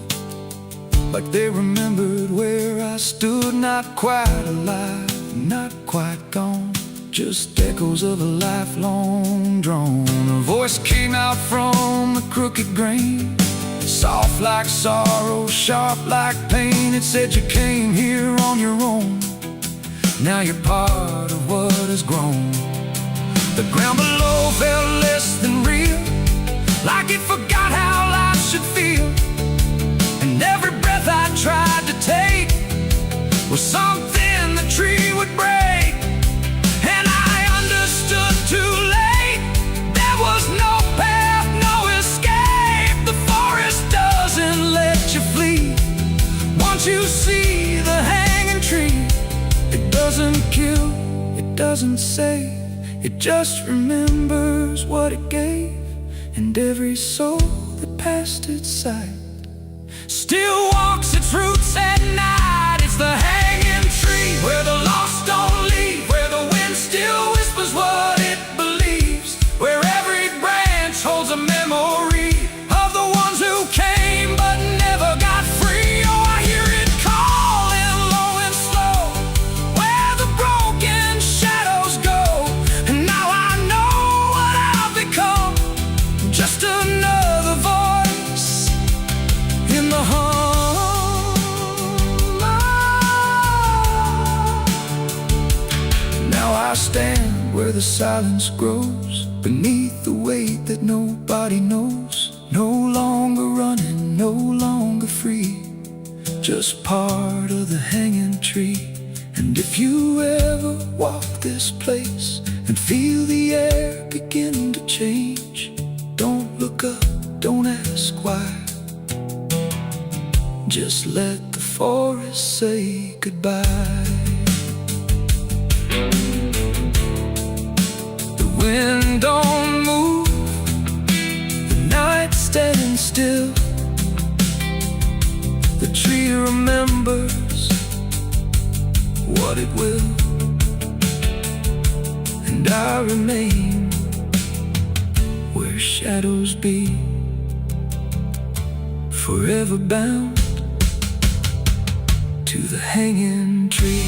like they remembered where I stood. Not quite alive, not quite gone, just echoes of a lifelong drone. A voice came out from the crooked grain, soft like sorrow, sharp like pain. It said you came here on your own, Now you're part of what has grown. The ground below felt less than real, like it forgot how life should feel. And every breath I tried to take was something the tree would break. And I understood too late, there was no path, no escape. The forest doesn't let you flee. Once you see the hanging tree, it doesn't kill, it doesn't save, it just remembers what it gave. And every soul that passed its sight still walks its roots at night. It's the hanging tree, where the lost don't leave, where the wind still whispers what it believes, where every branch holds a memory of the ones who came but never got free. Oh, I hear it calling low and slow, where the broken shadows go. And now I know what I've become, just another voice in the hum. Now I stand where the silence grows, beneath the weight that nobody knows. No longer running, no longer free, just part of the hanging tree. And if you ever walk this place and feel the air begin to change, don't look up, don't ask why. Just let the forest say goodbye. The wind don't move, the night's standing still. The tree remembers what it will, and I remain where shadows be, forever bound to the hanging tree.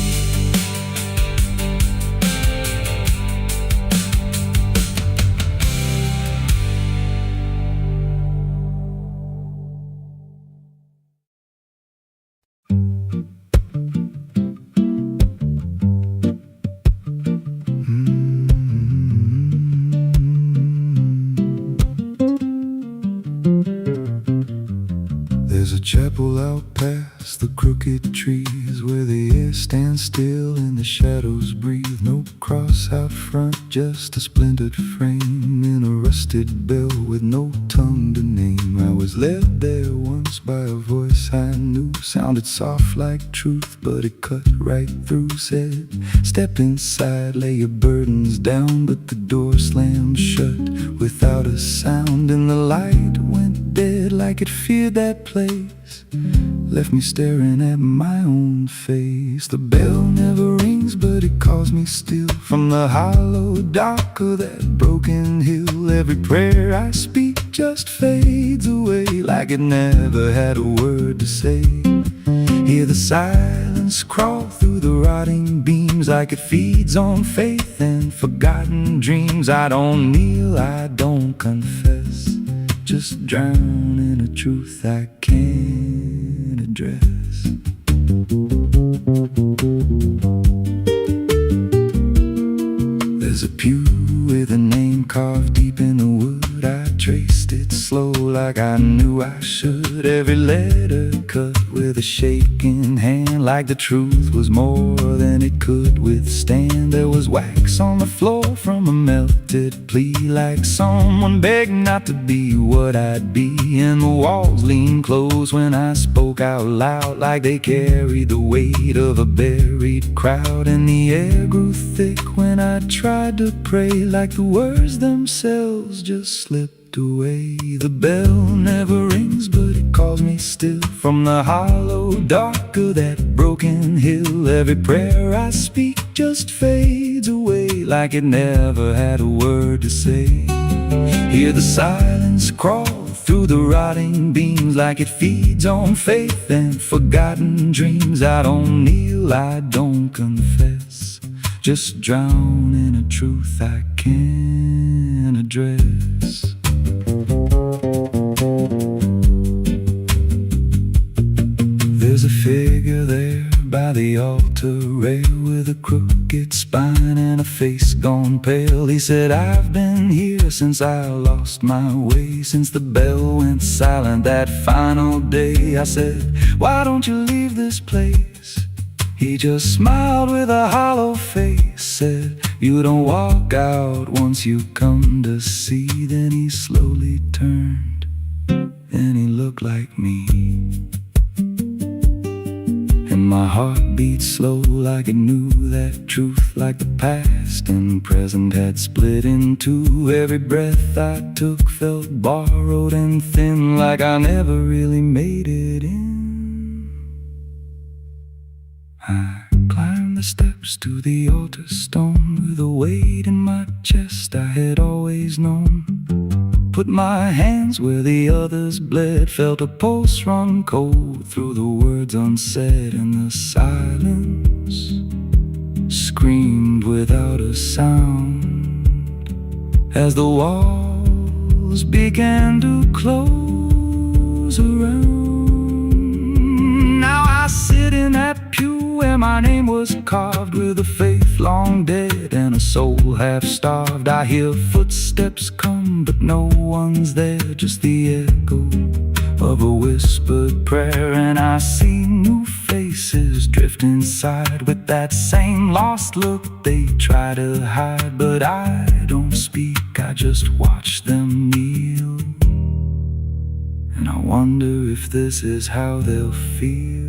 There's a chapel out past the crooked trees, where the air stands still and the shadows breathe. No cross out front, just a splintered frame in a rusted bell with no tongue to name. I was led there once by a voice I knew, sounded soft like truth, but it cut right through. Said, step inside, lay your burdens down, but the door slammed shut without a sound. And the light went dead like it feared that place, left me staring at my own face. The bell never rings, but it calls me still, from the hollow dark of that broken hill. Every prayer I speak just fades away, like it never had a word to say. Hear the silence crawl through the rotting beams, like it feeds on faith and forgotten dreams. I don't kneel, I don't confess, just drown in a truth I can't address. There's a pew with a name carved deep in the wood. I traced it slow like I knew I should. Every letter cut with a shaking hand, like the truth was more than it could withstand. There was wax on the floor from a melted plea, like someone begged not to be what I'd be. And the walls leaned close when I spoke out loud, like they carried the weight of a buried crowd. And the air grew thick when I tried to pray, like the words themselves just slipped away. The bell never rings, but it calls me still, from the hollow dark of that broken hill. Every prayer I speak just fades away, like it never had a word to say. Hear the silence crawl through the rotting beams, like it feeds on faith and forgotten dreams. I don't kneel, I don't confess, just drown in a truth I can't address. There's a figure there by the altar rail with with a crooked spine and a face gone pale. He said, I've been here since I lost my way, since the bell went silent that final day. I said, why don't you leave this place? He just smiled with a hollow face, said, you don't walk out once you come to see. Then he slowly turned, and he looked like me. And my heart beat slow like it knew that truth, like the past and present had split in two. Every breath I took felt borrowed and thin, like I never really made it in. I climbed the steps to the altar stone with a weight in my chest I had always known. Put my hands where the others bled, felt a pulse run cold through the words unsaid, and the silence screamed without a sound as the walls began to close around. Now I sit in that pew where my name was carved, with a faith long dead and a soul half starved. I hear footsteps come, but no one's there, just the echo of a whispered prayer. And I see new faces drift inside with that same lost look they try to hide. But I don't speak, I just watch them kneel, and I wonder if this is how they'll feel.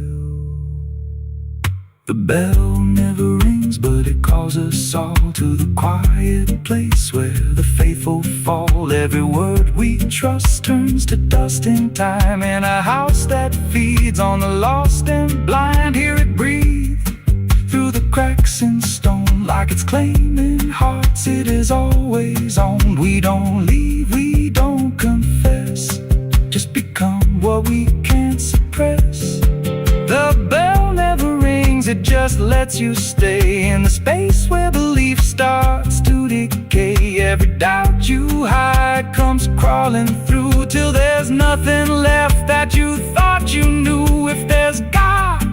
The bell never rings, but it calls us all to the quiet place where the faithful fall. Every word we trust turns to dust in time, in a house that feeds on the lost and blind. Hear it breathe through the cracks in stone, like it's claiming hearts it is always owned. We don't leave, we don't confess, just become what we can't suppress. The bell never rings, it just lets you stay in the space where belief starts to decay. Every doubt you hide comes crawling through, till there's nothing left that you thought you knew. If there's God,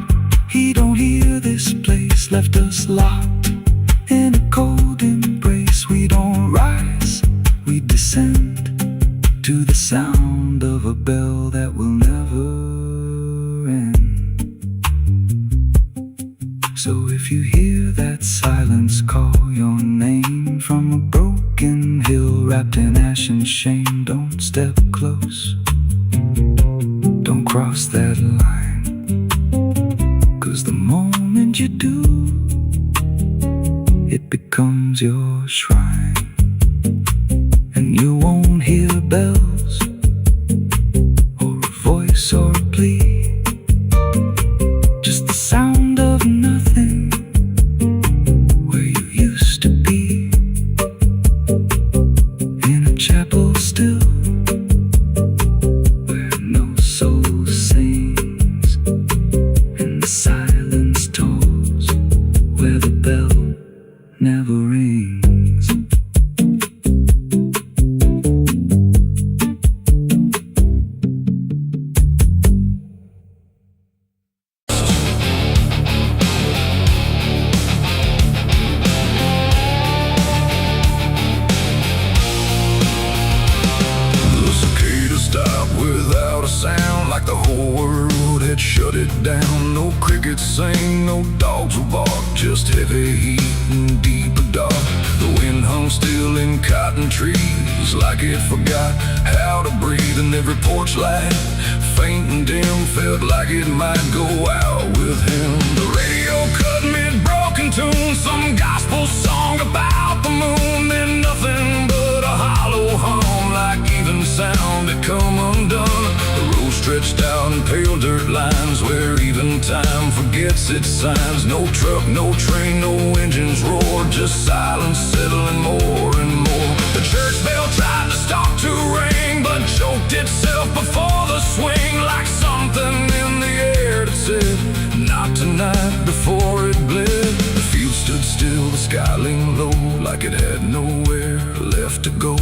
He don't hear this place, left us locked in a cold embrace. We don't rise, we descend to the sound of a bell that will never end. So if you hear that silence call your name from a broken hill wrapped in ash and shame, don't step close, don't cross that line, 'cause the moment you do, it becomes your shrine. And you won't hear bells or a voice or a plea, just the sound of nothing where you used to be, in a chapel still where no soul sings, and the silence tolls where the bell never rings. Like the whole world had shut it down. No crickets sing, no dogs will bark, just heavy heat and deep dark. The wind hung still in cotton trees, like it forgot how to breathe. And every porch light, faint and dim, felt like it might go out with him. The radio cut mid-broken tune, some gospel song about the moon. Then nothing but a hollow hum, like even sound had come undone. Stretched out in pale dirt lines where even time forgets its signs. No truck, no train, no engines roar, just silence settling more and more. The church bell tried to stop to ring, but choked itself before the swing, like something in the air that said, not tonight, before it bled. The field stood still, the sky leaned low, like it had nowhere left to go.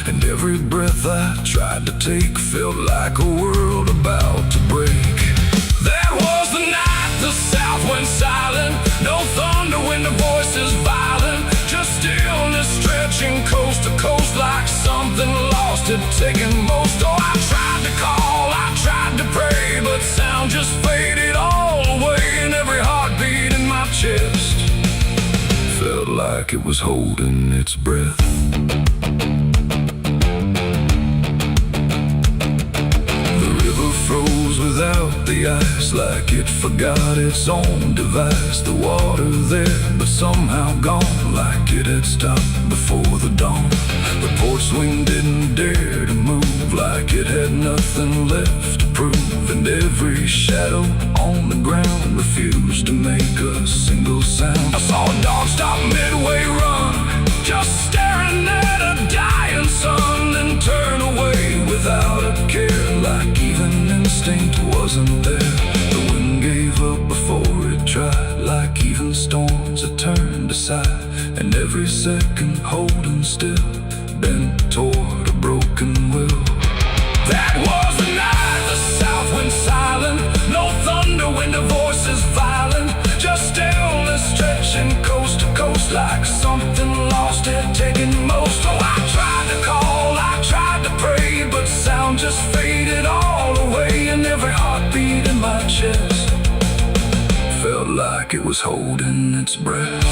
And every breath I tried to take felt like a world about to break. That was the night the south went silent. No thunder when the it taking most. Oh, I tried to call, I tried to pray, but sound just faded all away, and every heartbeat in my chest felt like it was holding its breath. The river froze without the ice, like it forgot its own device. The water there, but somehow gone, like it had stopped before the dawn. The porch swing didn't dare to move, like it had nothing left to prove. And every shadow on the ground refused to make a single sound. I saw a dog stop midway run, just staring at a dying sun, then turn away without a care, like even instinct wasn't there. The wind gave up before it tried, like even storms had turned aside. And every second holding still, bent toward a broken will. That was the night the south went silent. No thunder when the voices violent, just stillness stretching coast to coast, like something lost had taken most. Oh, I tried to call, I tried to pray, but sound just faded all away, and every heartbeat in my chest felt like it was holding its breath.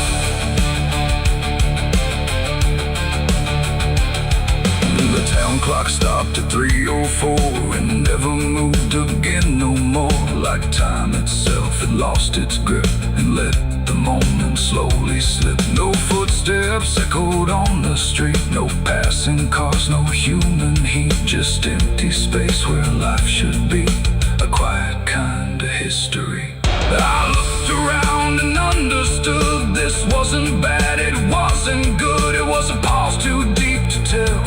The town clock stopped at 3:04 and never moved again no more, like time itself had lost its grip and let the moment slowly slip. No footsteps echoed on the street, no passing cars, no human heat, just empty space where life should be, a quiet kind of history. I looked around and understood this wasn't bad, it wasn't good, it was a pause too deep to tell.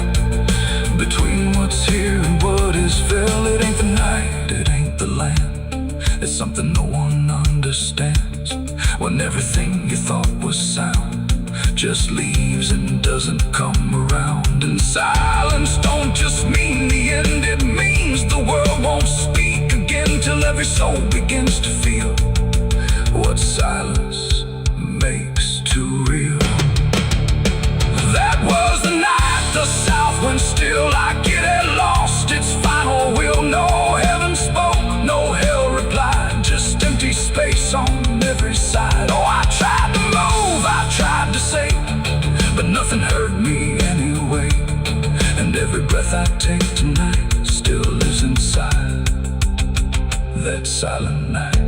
Between what's here and what is fell, it ain't the night, it ain't the land. It's something no one understands, when everything you thought was sound just leaves and doesn't come around. And silence don't just mean the end, it means the world won't speak again, till every soul begins to feel what silence makes too real. That was the night the south went still, like it had lost its final will. No heaven spoke, no hell replied, just empty space on every side. Oh, I tried to move, I tried to say, but nothing hurt me anyway. And every breath I take tonight still lives inside that silent night.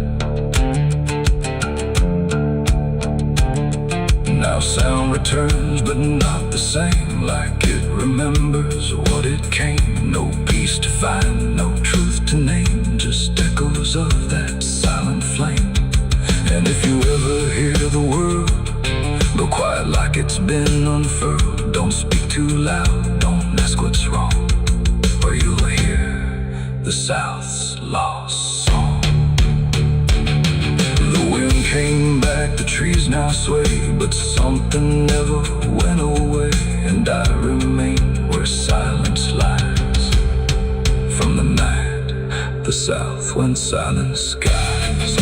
Now sound returns, but not the same, like it remembers what it came. No peace to find, no truth to name, just echoes of that silent flame. And if you ever hear the word, go quiet like it's been unfurled. Don't speak too loud, don't ask what's wrong, or you'll hear the South's lost song. The wind came back, the trees now sway, but something never went away, and I remain where silence lies. From the night the south went silent skies.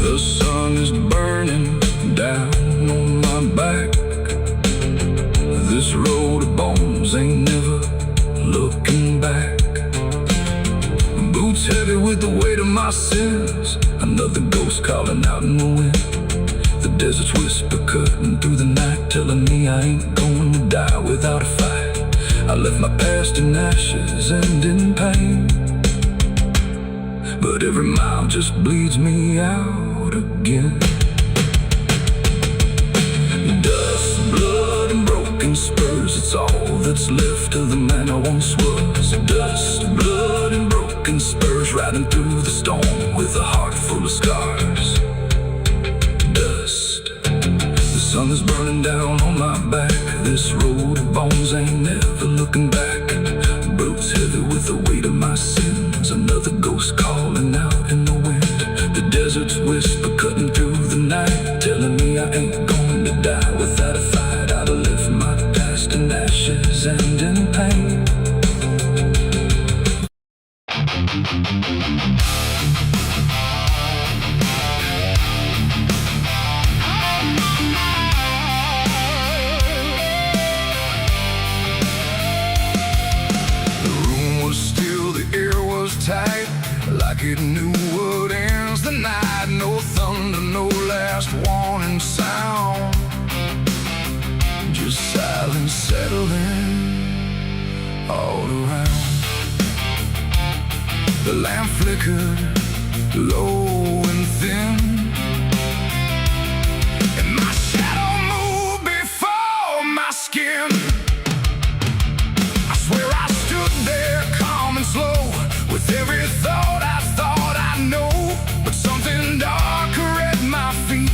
The sun is burning down on my back. This road of bones ain't never looking back. Boots heavy with the weight of my sins, another ghost calling out in the wind. The desert's whisper cutting through the night, telling me I ain't going to die without a fight. I left my past in ashes and in pain, but every mile just bleeds me out again. Dust, blood, and broken spurs, it's all that's left of the man I once was. Dust, blood, and broken spurs, riding through the storm with a heart full of scars. Dust, the sun is burning down on my back. This road of bones ain't never looking back. Boots heavy with the weight of my sins, another ghost calling out in the wind. The desert's whisper cutting through the night, telling me Tight, like it knew what ends the night. No thunder, no last warning sound, just silence settling all around. The lamp flickered low and thin, and my shadow moved before my skin. I swear I stood there calm and slow, with every thought I know. But something darker at my feet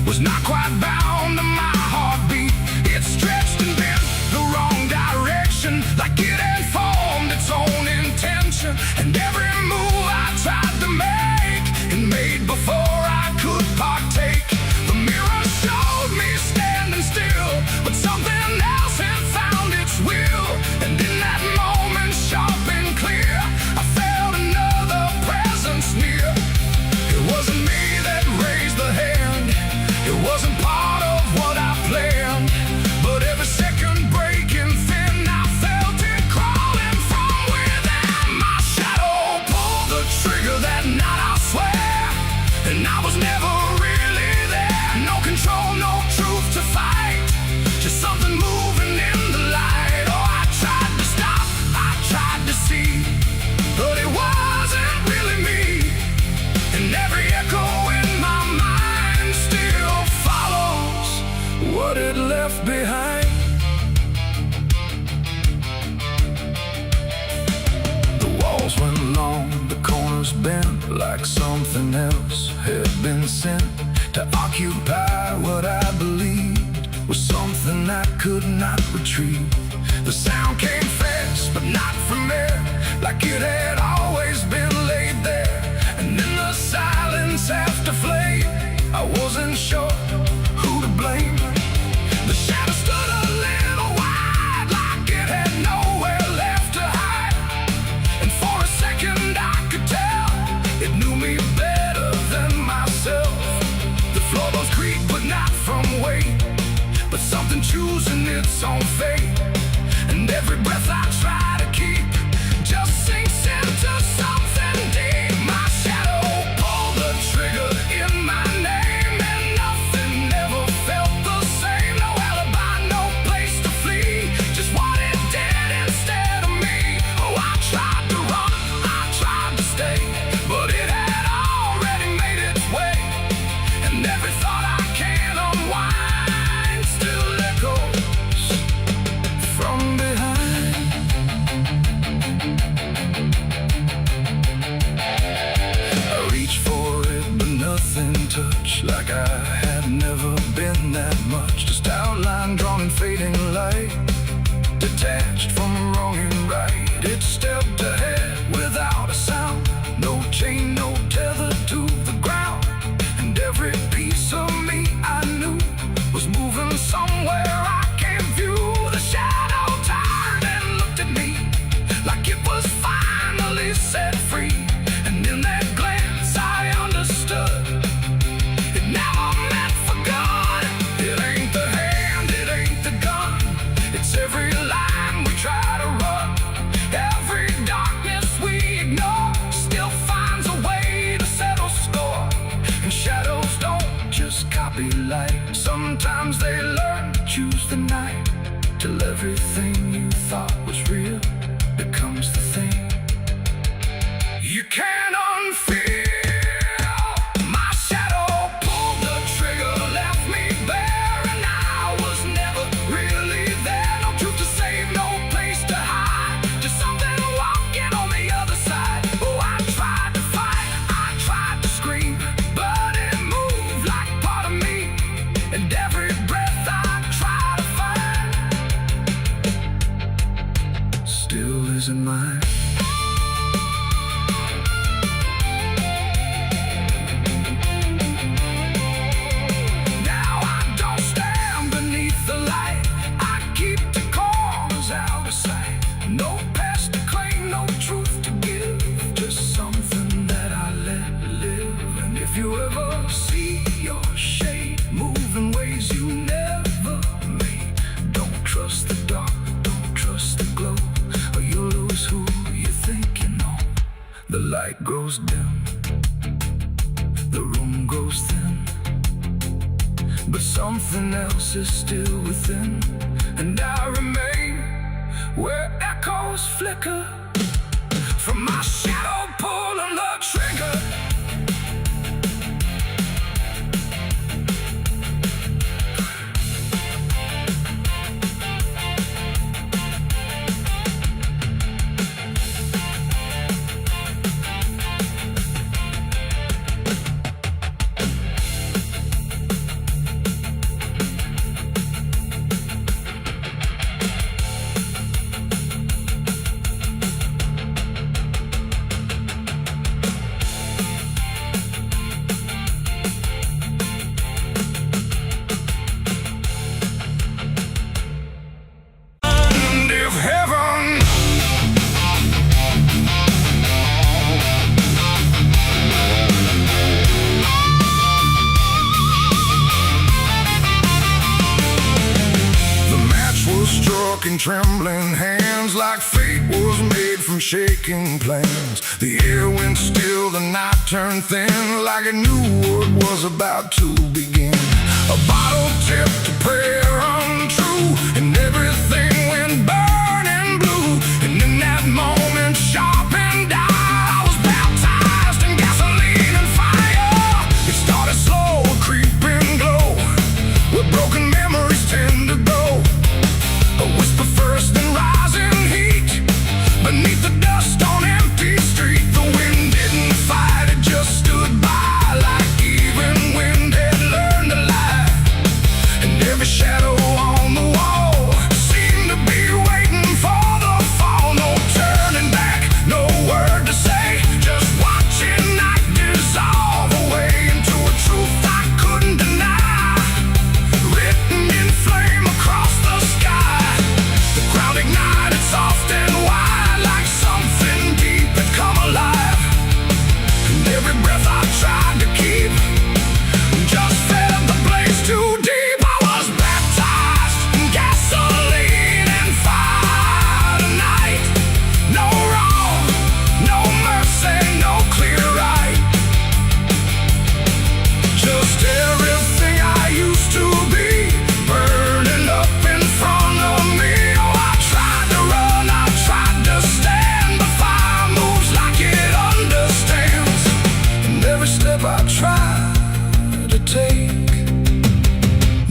was not quite bound to my heartbeat. It stretched and bent the wrong direction, like it had formed its own intention. And every move I tried to make, it made before I could partake. The mirror showed me standing still, but something else had found its will. And in that moment, sharp and clear, I felt another presence near. It wasn't me that raised the hand, it wasn't part of what I planned. But every second breaking thin, I felt it crawling from within. My shadow pulled the trigger that night, I swear, and I was never really there. No control, no truth to fight, just something moving in the light. Oh, I tried to stop, I tried to see, but it wasn't really me. And every echo in my mind still follows what it left behind. The walls went long, the corners bent, like something else had been sent to occupy what I believed was something I could not retrieve. The sound came fast, but not from there, like it had always been laid there. And in the silence after flame, I wasn't sure who to blame. The shadow stood a little wide, like it had nowhere left to hide. And for a second I could tell it knew me better than myself. The floorboards creaked, but not from weight, but something choosing its own fate. And every breath I try to keep just sinks into something deep. My shadow pulled the trigger in my name, and nothing ever felt the same. No alibi, no place to flee, just what it did instead of me. Oh, I tried to run, I tried to stay, but it had already made its way. And every thought I can't unwind still echoes from behind. I reached for it, but nothing touched, like I had never been that much. Just outline drawn in fading light, detached from wrong and right. It stepped ahead without a sound, no chain, no tether to the ground. And every piece of me I knew was moving somewhere I can't view. The shadow turned and looked at me, like it was finally set free. And in that glance I understood, it never meant for good. It ain't the hand, it ain't the gun, it's every line we try to run. Every darkness we ignore still finds a way to settle score. And shadows don't just copy light, sometimes they learn to choose the night, till everything you thought was real becomes the thing you can't unfeel. My shadow pulled the trigger, left me bare, and I was never really there. No truth to save, no place to hide, just something walking on the other side. Oh, I tried to fight, I tried to scream, but it moved like part of me. And every breath I try to find light grows dim, the room grows thin, but something else is still within. And I remain where echoes flicker from my shadow pulling the trigger. In trembling hands, like fate was made from shaking plans. The air went still, the night turned thin, like it knew what was about to begin. A bottle tipped, a prayer untrue, and everything went burning blue. And in that moment, sharp and dire, I was baptized in gasoline and fire. It started slow, a creeping glow, where broken memories tend to go. A whisper first, then rising heat beneath the dust on empty street. The wind didn't fight, it just stood by, like even wind had learned to lie. And every shadow on the wall seemed to be waiting for the fall. No turning back, no word to say, just watching night dissolve away into a truth I couldn't deny, written in flame across the sky. The ground ignited soft and wide, like something deep had come alive. And every breath I tried to keep just fed the blaze too deep. I was baptized in gasoline and fire tonight. No wrong, no mercy, no clear right. Just everything I used to be, burning up in front of me. Oh, I tried to run, I tried to stand, but fire moves like it understands. And every step I try to take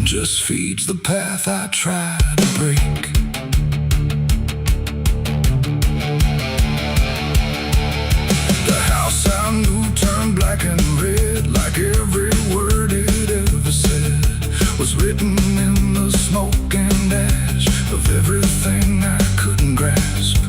just feeds the path I try to break. The house I knew turned black and red, like every word it ever said was written in the smoke and ash of everything I couldn't grasp.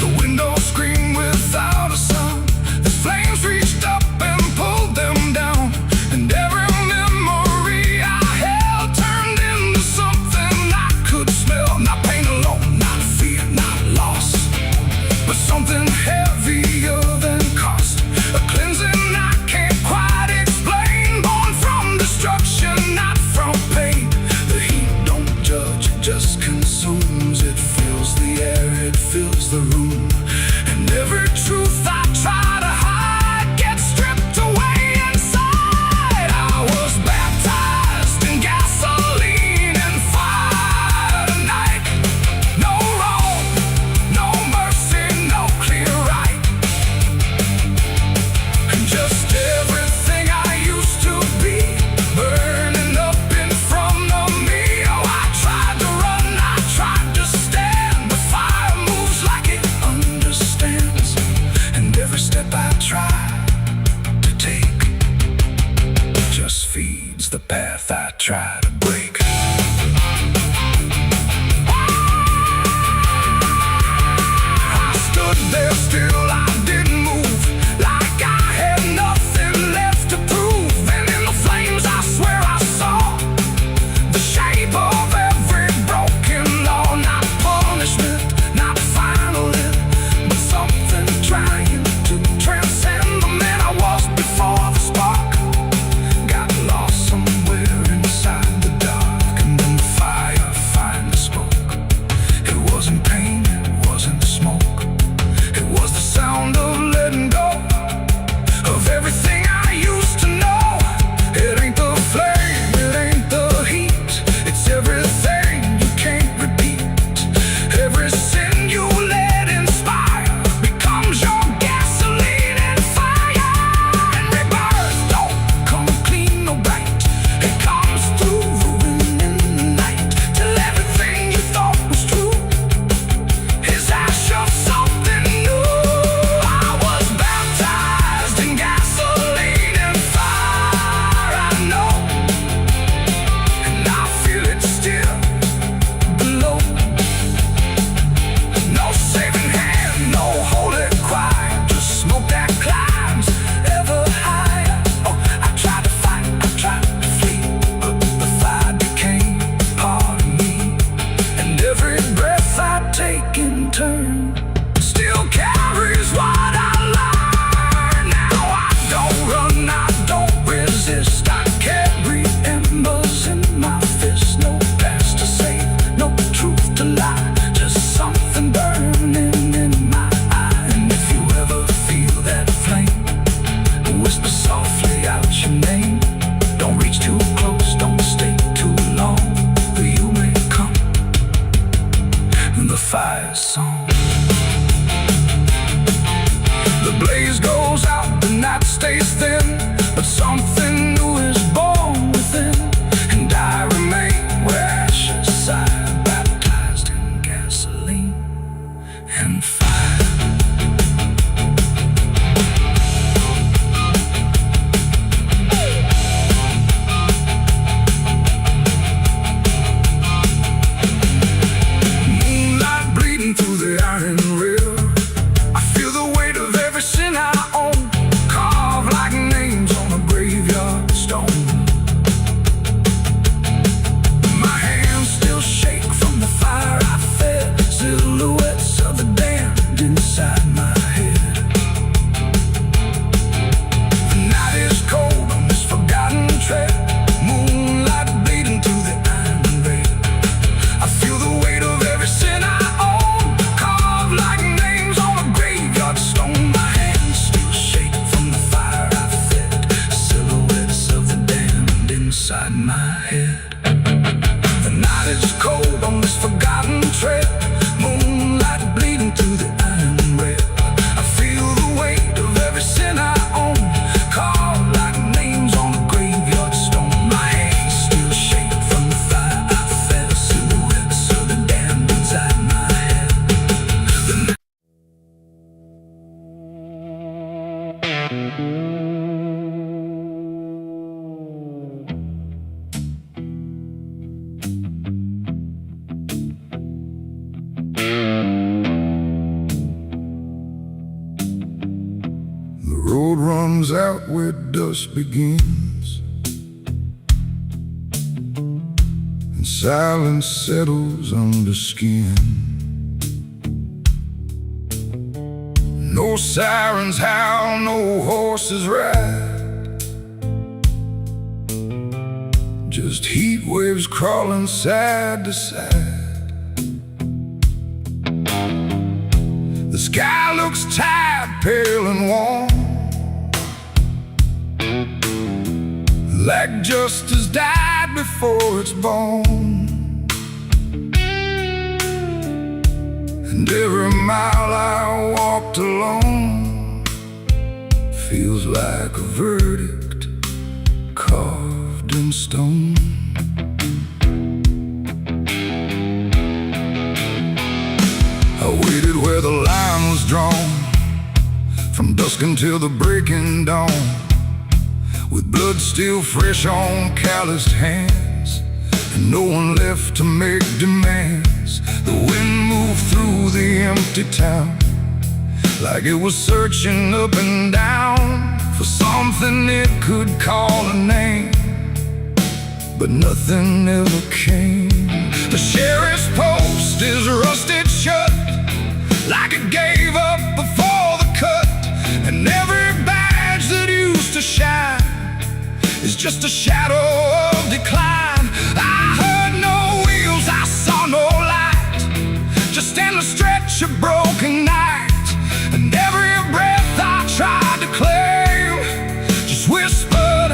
The windows screamed without a sound as flames reached up and pulled them down. And every memory I held turned into something I could smell. Not pain alone, not fear, not loss, but something heavier than cost. A cleansing I can't quite explain, born from destruction, not from pain. The heat don't judge, it just consumes. It fills the air, it fills the room. And every truth I try to hide gets stripped away inside. I was baptized in gasoline and fire tonight. No wrong, no mercy, no clear right. And just everything I used to be, burning up in front of me. Oh, I tried to run, I tried to stand, but fire moves like it understands. And every step I try to take just feeds the path I try to break. I stood there still, I didn't move, like I had nothing left to prove. And in the flames I swear I saw the shape of every broken law. Not punishment, not final end, but something trying to transcend the man I was before the spark got lost somewhere inside the dark. And then the fire find the smoke. It wasn't pain, it wasn't smoke, it was the sound stays thin, but something new is born within. And I remain where ashes sigh, baptized in gasoline and fire. Moonlight bleeding through the iron rail. I feel the weight of every sin I own, carved like names on a graveyard stone. My hands still shake from the fire I fed, silhouettes of the damned inside my head. The night is cold on this forgotten trail, moonlight bleeding through the iron rail. I feel the weight of every sin I own, carved like names on a graveyard stone. My hands still shake from the fire I fed, silhouettes of the damned inside my head. The night is cold on this forgotten trail, moonlight bleeding through the iron rail. I feel the weight of every sin I own, carved like names on a graveyard stone. My hands still shake from the fire I fed, silhouettes of the damned inside my head. The road runs out where dusk begins, and silence settles under skin. No sirens howl, no horses ride, just heat waves crawling side to side. The sky looks tired, pale and warm, like justice died before it's born. And every mile I walked alone feels like a verdict carved in stone. I waited where the line was drawn, from dusk until the breaking dawn, with blood still fresh on calloused hands, and no one left to make demands. The wind moved through the empty town, like it was searching up and down for something it could call a name, but nothing ever came. The sheriff's post is rusted shut, like it gave up before the cut, and every badge that used to shine is just a shadow of decline. I heard no wheels, I saw no light, just endless stretch of broken night. And every breath I tried to claim just whispered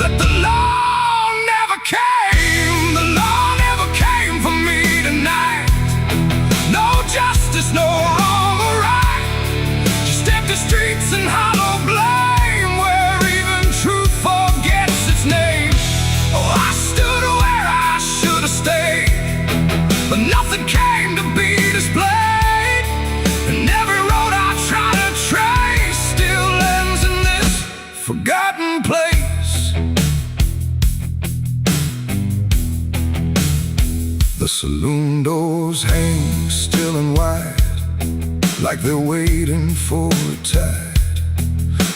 that the law never came. The law never came for me tonight. No justice, no wrong or right, just empty streets and hollow blame, where even truth forgets its name. Oh, I stood where I should have stayed, but nothing came to be displayed. And every road I try to trace still ends in this forgotten place. The saloon doors hang still and wide, like they're waiting for a tide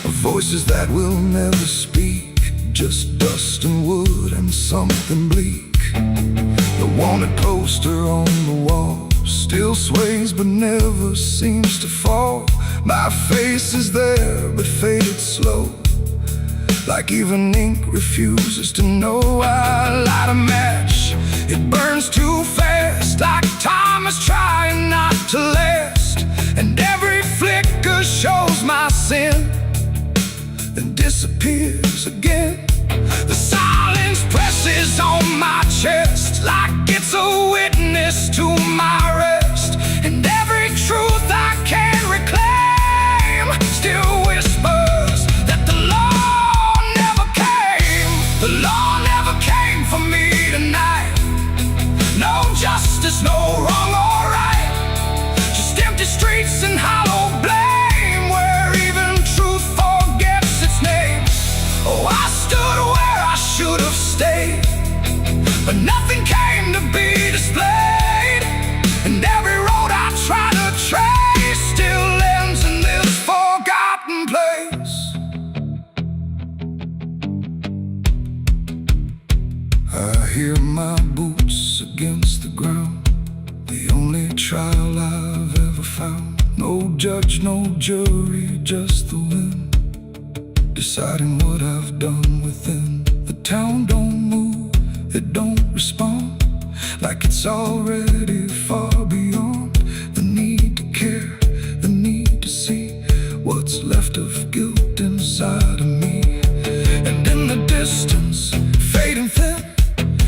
of voices that will never speak, just dust and wood and something bleak. The wanted poster on the wall still sways but never seems to fall. My face is there but faded slow, like even ink refuses to know. I light a match, it burns too fast, like time is trying not to last. And every flicker shows my sin, then disappears again. The silence presses on my chest, like it's a witness to my rest. And every truth I can reclaim still whispers that the hear my boots against the ground. The only trial I've ever found. No judge, no jury, just the wind deciding what I've done within. The town don't move, it don't respond, like it's already far beyond the need to care, the need to see what's left of guilt inside of me. And in the distance, fading thin,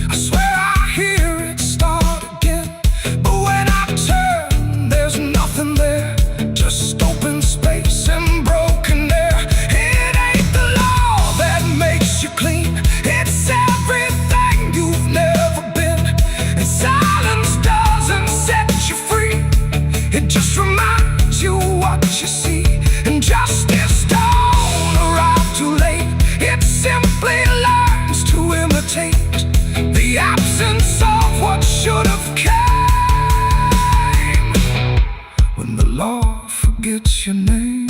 I swear I hear it start again. But when I turn, there's nothing there, just open space and broken air. It ain't the law that makes you clean, it's everything you've never been. And silence doesn't set you free, it just reminds you what you see. And justice don't arrive too late, it simply learns to imitate the absence of what should have came. When the law forgets your name.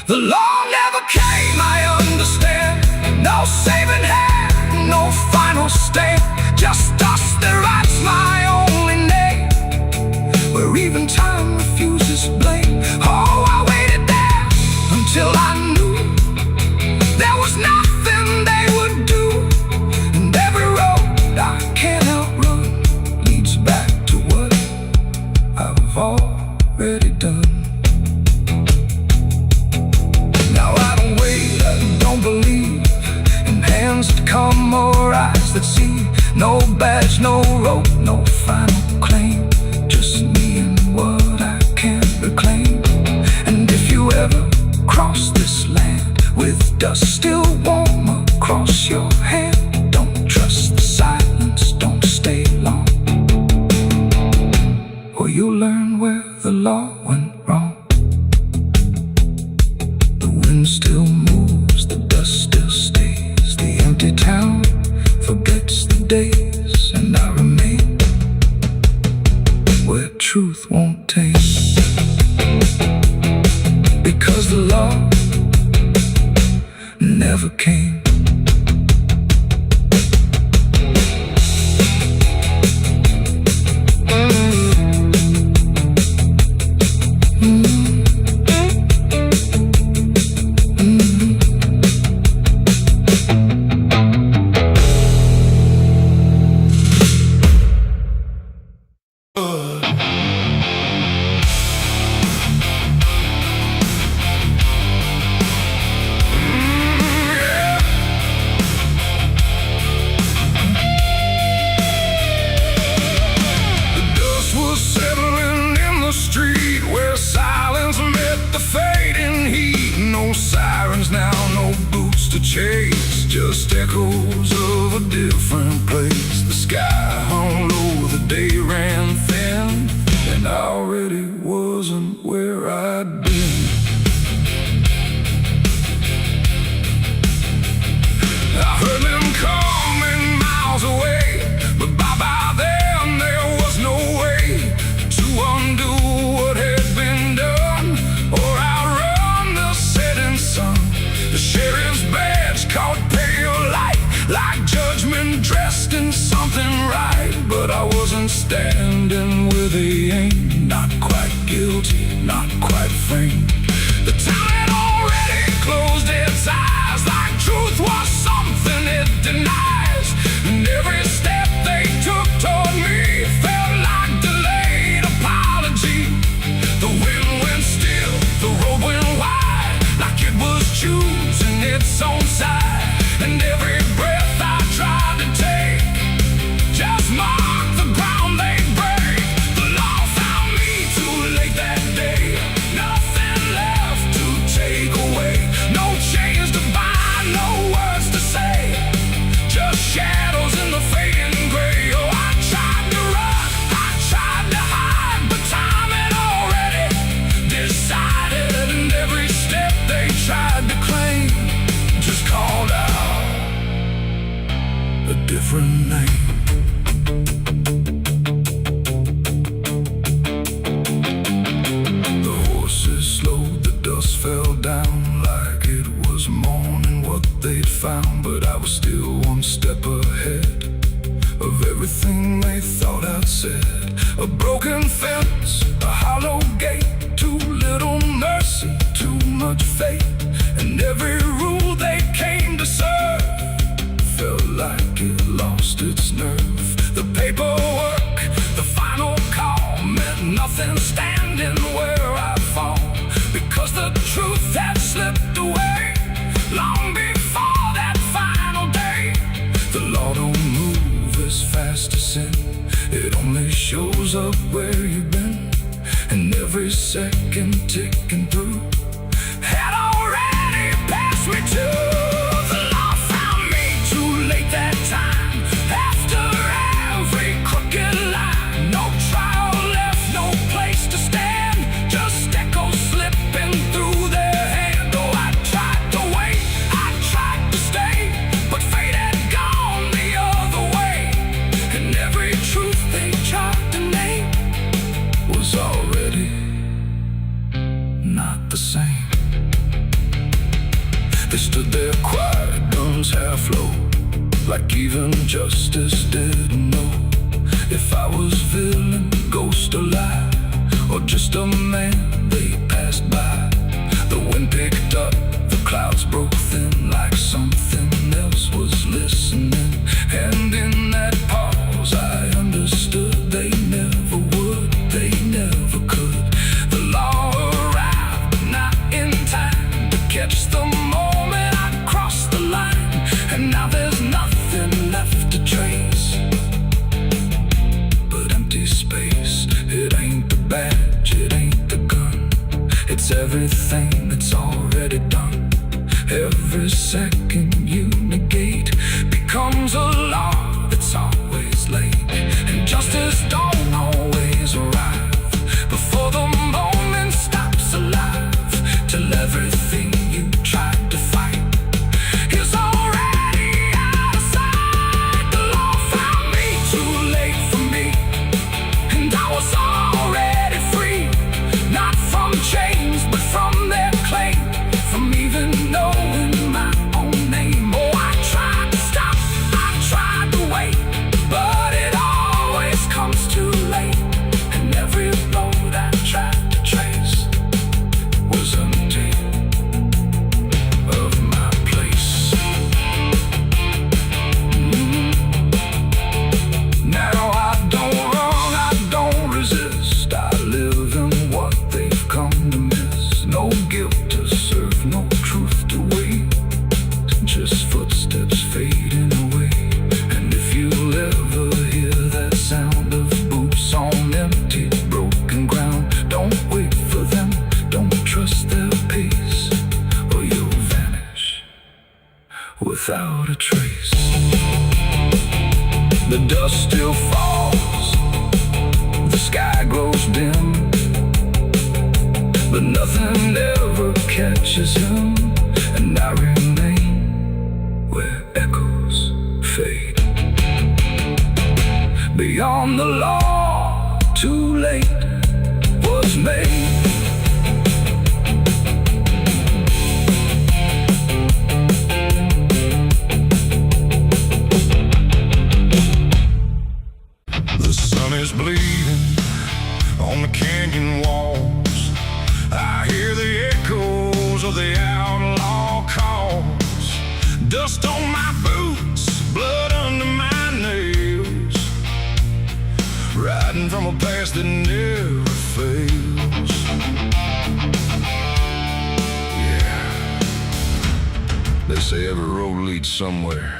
The law never came, I understand. No saving hand, no final stand, just dust that writes my only name, where even time refuses blame. Oh, I waited there until I knew there was nothing they would do. And every road I can't outrun leads back to what I've already done. Now I don't wait, I don't believe in hands that come or eyes that see. No badge, no rope, no final claim, just me and what I can't reclaim. And if you ever cross this land with dust still warm across your hand, don't trust the silence, don't stay long, or you'll learn where the law went wrong. The wind still moves, the dust still stays, the empty town forgets the days, and I remain where truth won't taste, because the law never came. Chase, just echoes of a different place. The sky hung low, the day ran thin, and I already wasn't where I'd been. I heard them coming miles away, but by then there was no way to undo what had been done or outrun the setting sun. The sheriff's badge caught pale light, like judgment dressed in something right. But I wasn't standing where they aimed, not quite guilty, not quite framed. The town had already closed its eyes, like truth was something it denies. And every step they took toward me felt like delayed apology. The wind went still, the road went wide, like it was choosing its own side. And every breath I tried to take just marked the ground they break. The law found me too late that day, nothing left to take away. No chains to bind, no words to say, just shadows in the fading gray. Oh, I tried to run, I tried to hide, but time had already decided. And every step they tried to claim just called out a different name. The horses slowed, the dust fell down like it was morning. What they'd found, but I was still one step ahead of everything they thought I'd said. A broken fence, a hollow gate, too little mercy, too much fate, and every rule they came to serve felt like it lost its nerve. The paperwork, the final call, meant nothing standing where I fall, because the truth had slipped away long before that final day. The law don't move as fast as sin, it only shows up where you've been, and every second ticking through had already passed me too. The law found me too late that time, after every crooked line. No trial left, no place to stand, just echoes slipping through their hand. Oh, I tried to wait, I tried to stay, but fate had gone the other way, and every truth they tried to name was already not the same. They stood there quiet, guns half low, like even justice didn't know if I was villain, ghost or lie, or just a man they passed by. The wind picked up, the clouds broke thin, like something else was listening. And in that pause I understood they never would, they never could. The law arrived, but not in time to catch the moment I crossed the line. And now there's nothing left to trace but empty space. It ain't the badge, it ain't the gun, it's everything that's already done. Every second you negate becomes a law that's always late, and justice don't always arrive before the moment stops alive, till everything you tried to fight is already out of sight. The law found me too late for me, and I was already free, not from chains but from their claim, from even knowing my own name. Oh, I tried to stop, I tried to wait, but it always comes too late, and every road I tried to trace was empty of my place. Now I don't run, I don't resist, I live in what they've come to miss. No guilt to serve, no truth to wait, just footsteps fading away. And if you'll ever hear that sound of boots on empty, broken ground, don't wait for them, don't trust their pace, or you'll vanish without a trace. The dust still falls, the sky grows dim, but nothing ever catches him, and I remain where echoes fade. Beyond the law, too late was made. The sun is bleeding on the canyon walls. I hear the echoes of the outlaw calls. Dust on my boots, blood under my nails, riding from a past that never fails. Yeah, they say every road leads somewhere,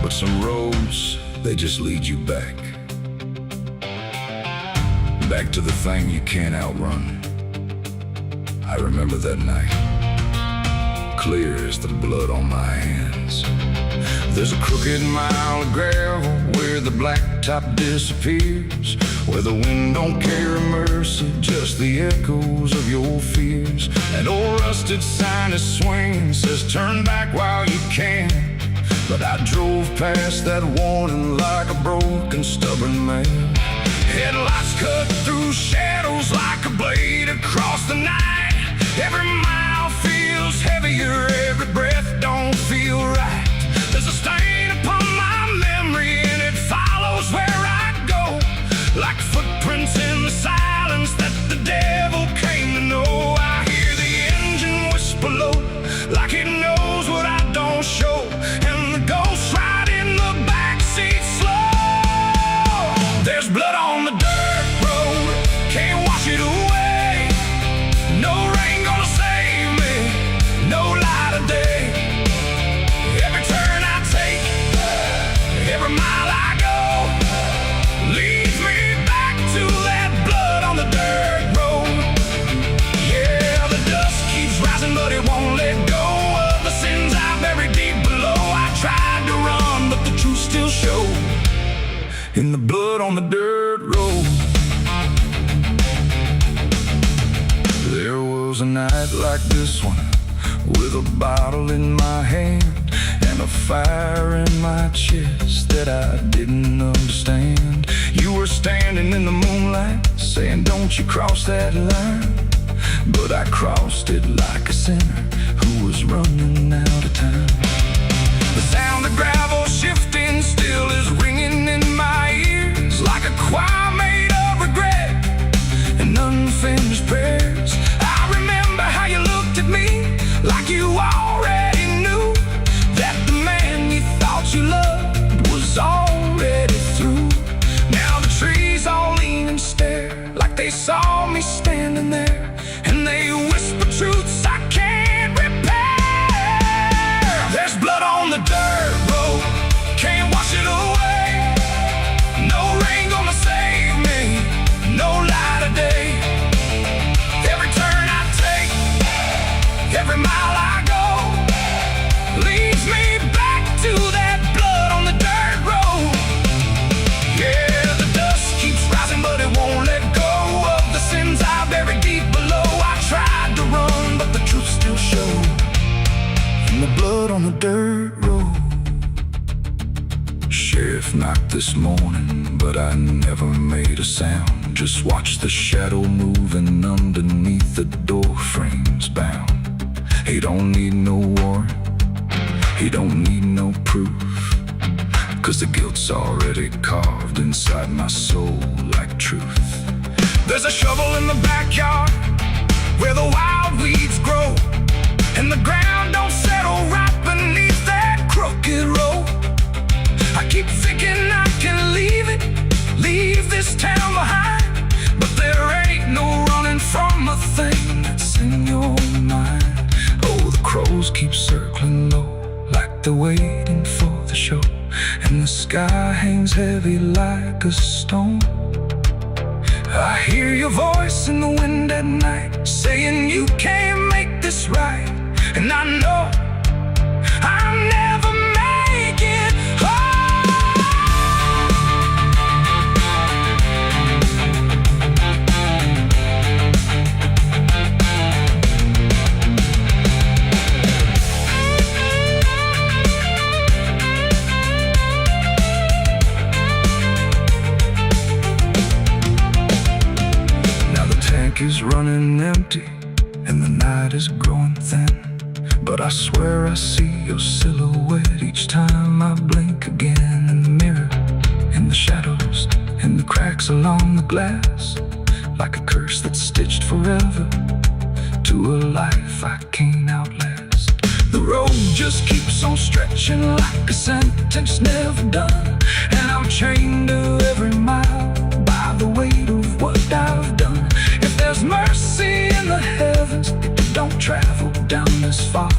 but some roads, they just lead you back to the thing you can't outrun. I remember that night, clear as the blood on my hands. There's a crooked mile of gravel where the blacktop disappears, where the wind don't carry mercy, just the echoes of your fears. An old rusted sign is swinging, says turn back while you can. But I drove past that warning like a broken, stubborn man. Headlights cut through shadows like a blade across the night. Every mile feels heavier, every breath blood on the dirt road. There was a night like this one, with a bottle in my hand and a fire in my chest that I didn't understand. You were standing in the moonlight, saying don't you cross that line. But I crossed it like a sinner who was running out of time. The sound of gravel shifting still is ringing in my ears, like a choir made of regret and unfinished prayers. I remember how you looked at me like you already knew that the man you thought you loved was already through. Now the trees all lean and stare like they saw me standing there, and they whisper truths I can't repair. There's blood on the dirt road, can't wash it away. No rain gonna save me, no light of day. Every turn I take, every mile I go, leads me back to that blood on the dirt road. Yeah, the dust keeps rising, but it won't let go of the sins I buried deep below. I tried to run, but the truth still showed in the blood on the dirt road. Sheriff knocked this morning, but I never made a sound. Just watched the shadow moving underneath the door frames bound. He don't need no warrant, he don't need no proof, 'cause the guilt's already carved inside my soul like truth. There's a shovel in the backyard where the wild weeds grow, and the ground don't settle right beneath that crooked road. I keep thinking I can leave it, leave this town behind, but there ain't no running from a thing that's in your mind. Oh, the crows keep circling low like they're waiting for the show, and the sky hangs heavy like a stone. I hear your voice in the wind at night, saying you can't make this right, and I know I'll never make it home. Is running empty and the night is growing thin, but I swear I see your silhouette each time I blink again. In the mirror, in the shadows, in the cracks along the glass, like a curse that's stitched forever to a life I can't outlast. The road just keeps on stretching like a sentence never done, and I'm chained to every mile by the weight of what I've done. If there's mercy in the heavens, it don't travel down this far.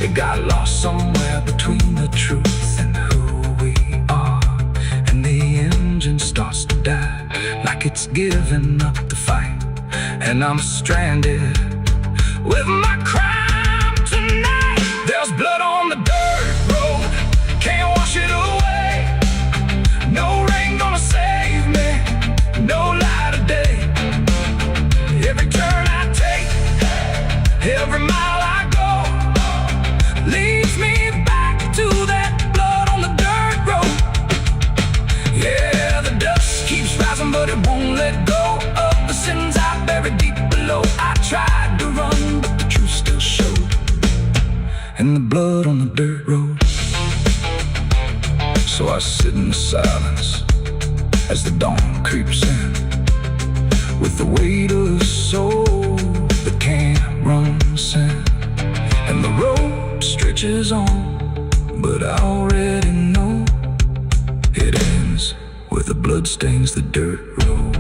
It got lost somewhere between the truth and who we are, and the engine starts to die like it's giving up the fight, and I'm stranded with my crime tonight. There's blood on the dirt road, can't wash it away. No rain gonna save me, no light of day. Every turn I take, every mile I go, leads me back to that blood on the dirt road. Yeah, the dust keeps rising, but it won't let go of the sins I buried deep below. I tried to run, but the truth still showed in the blood on the dirt road. So I sit in the silence as the dawn creeps in, with the weight of a soul that can't run sin. And the road stretches on, but I already know it ends where the blood stains the dirt road.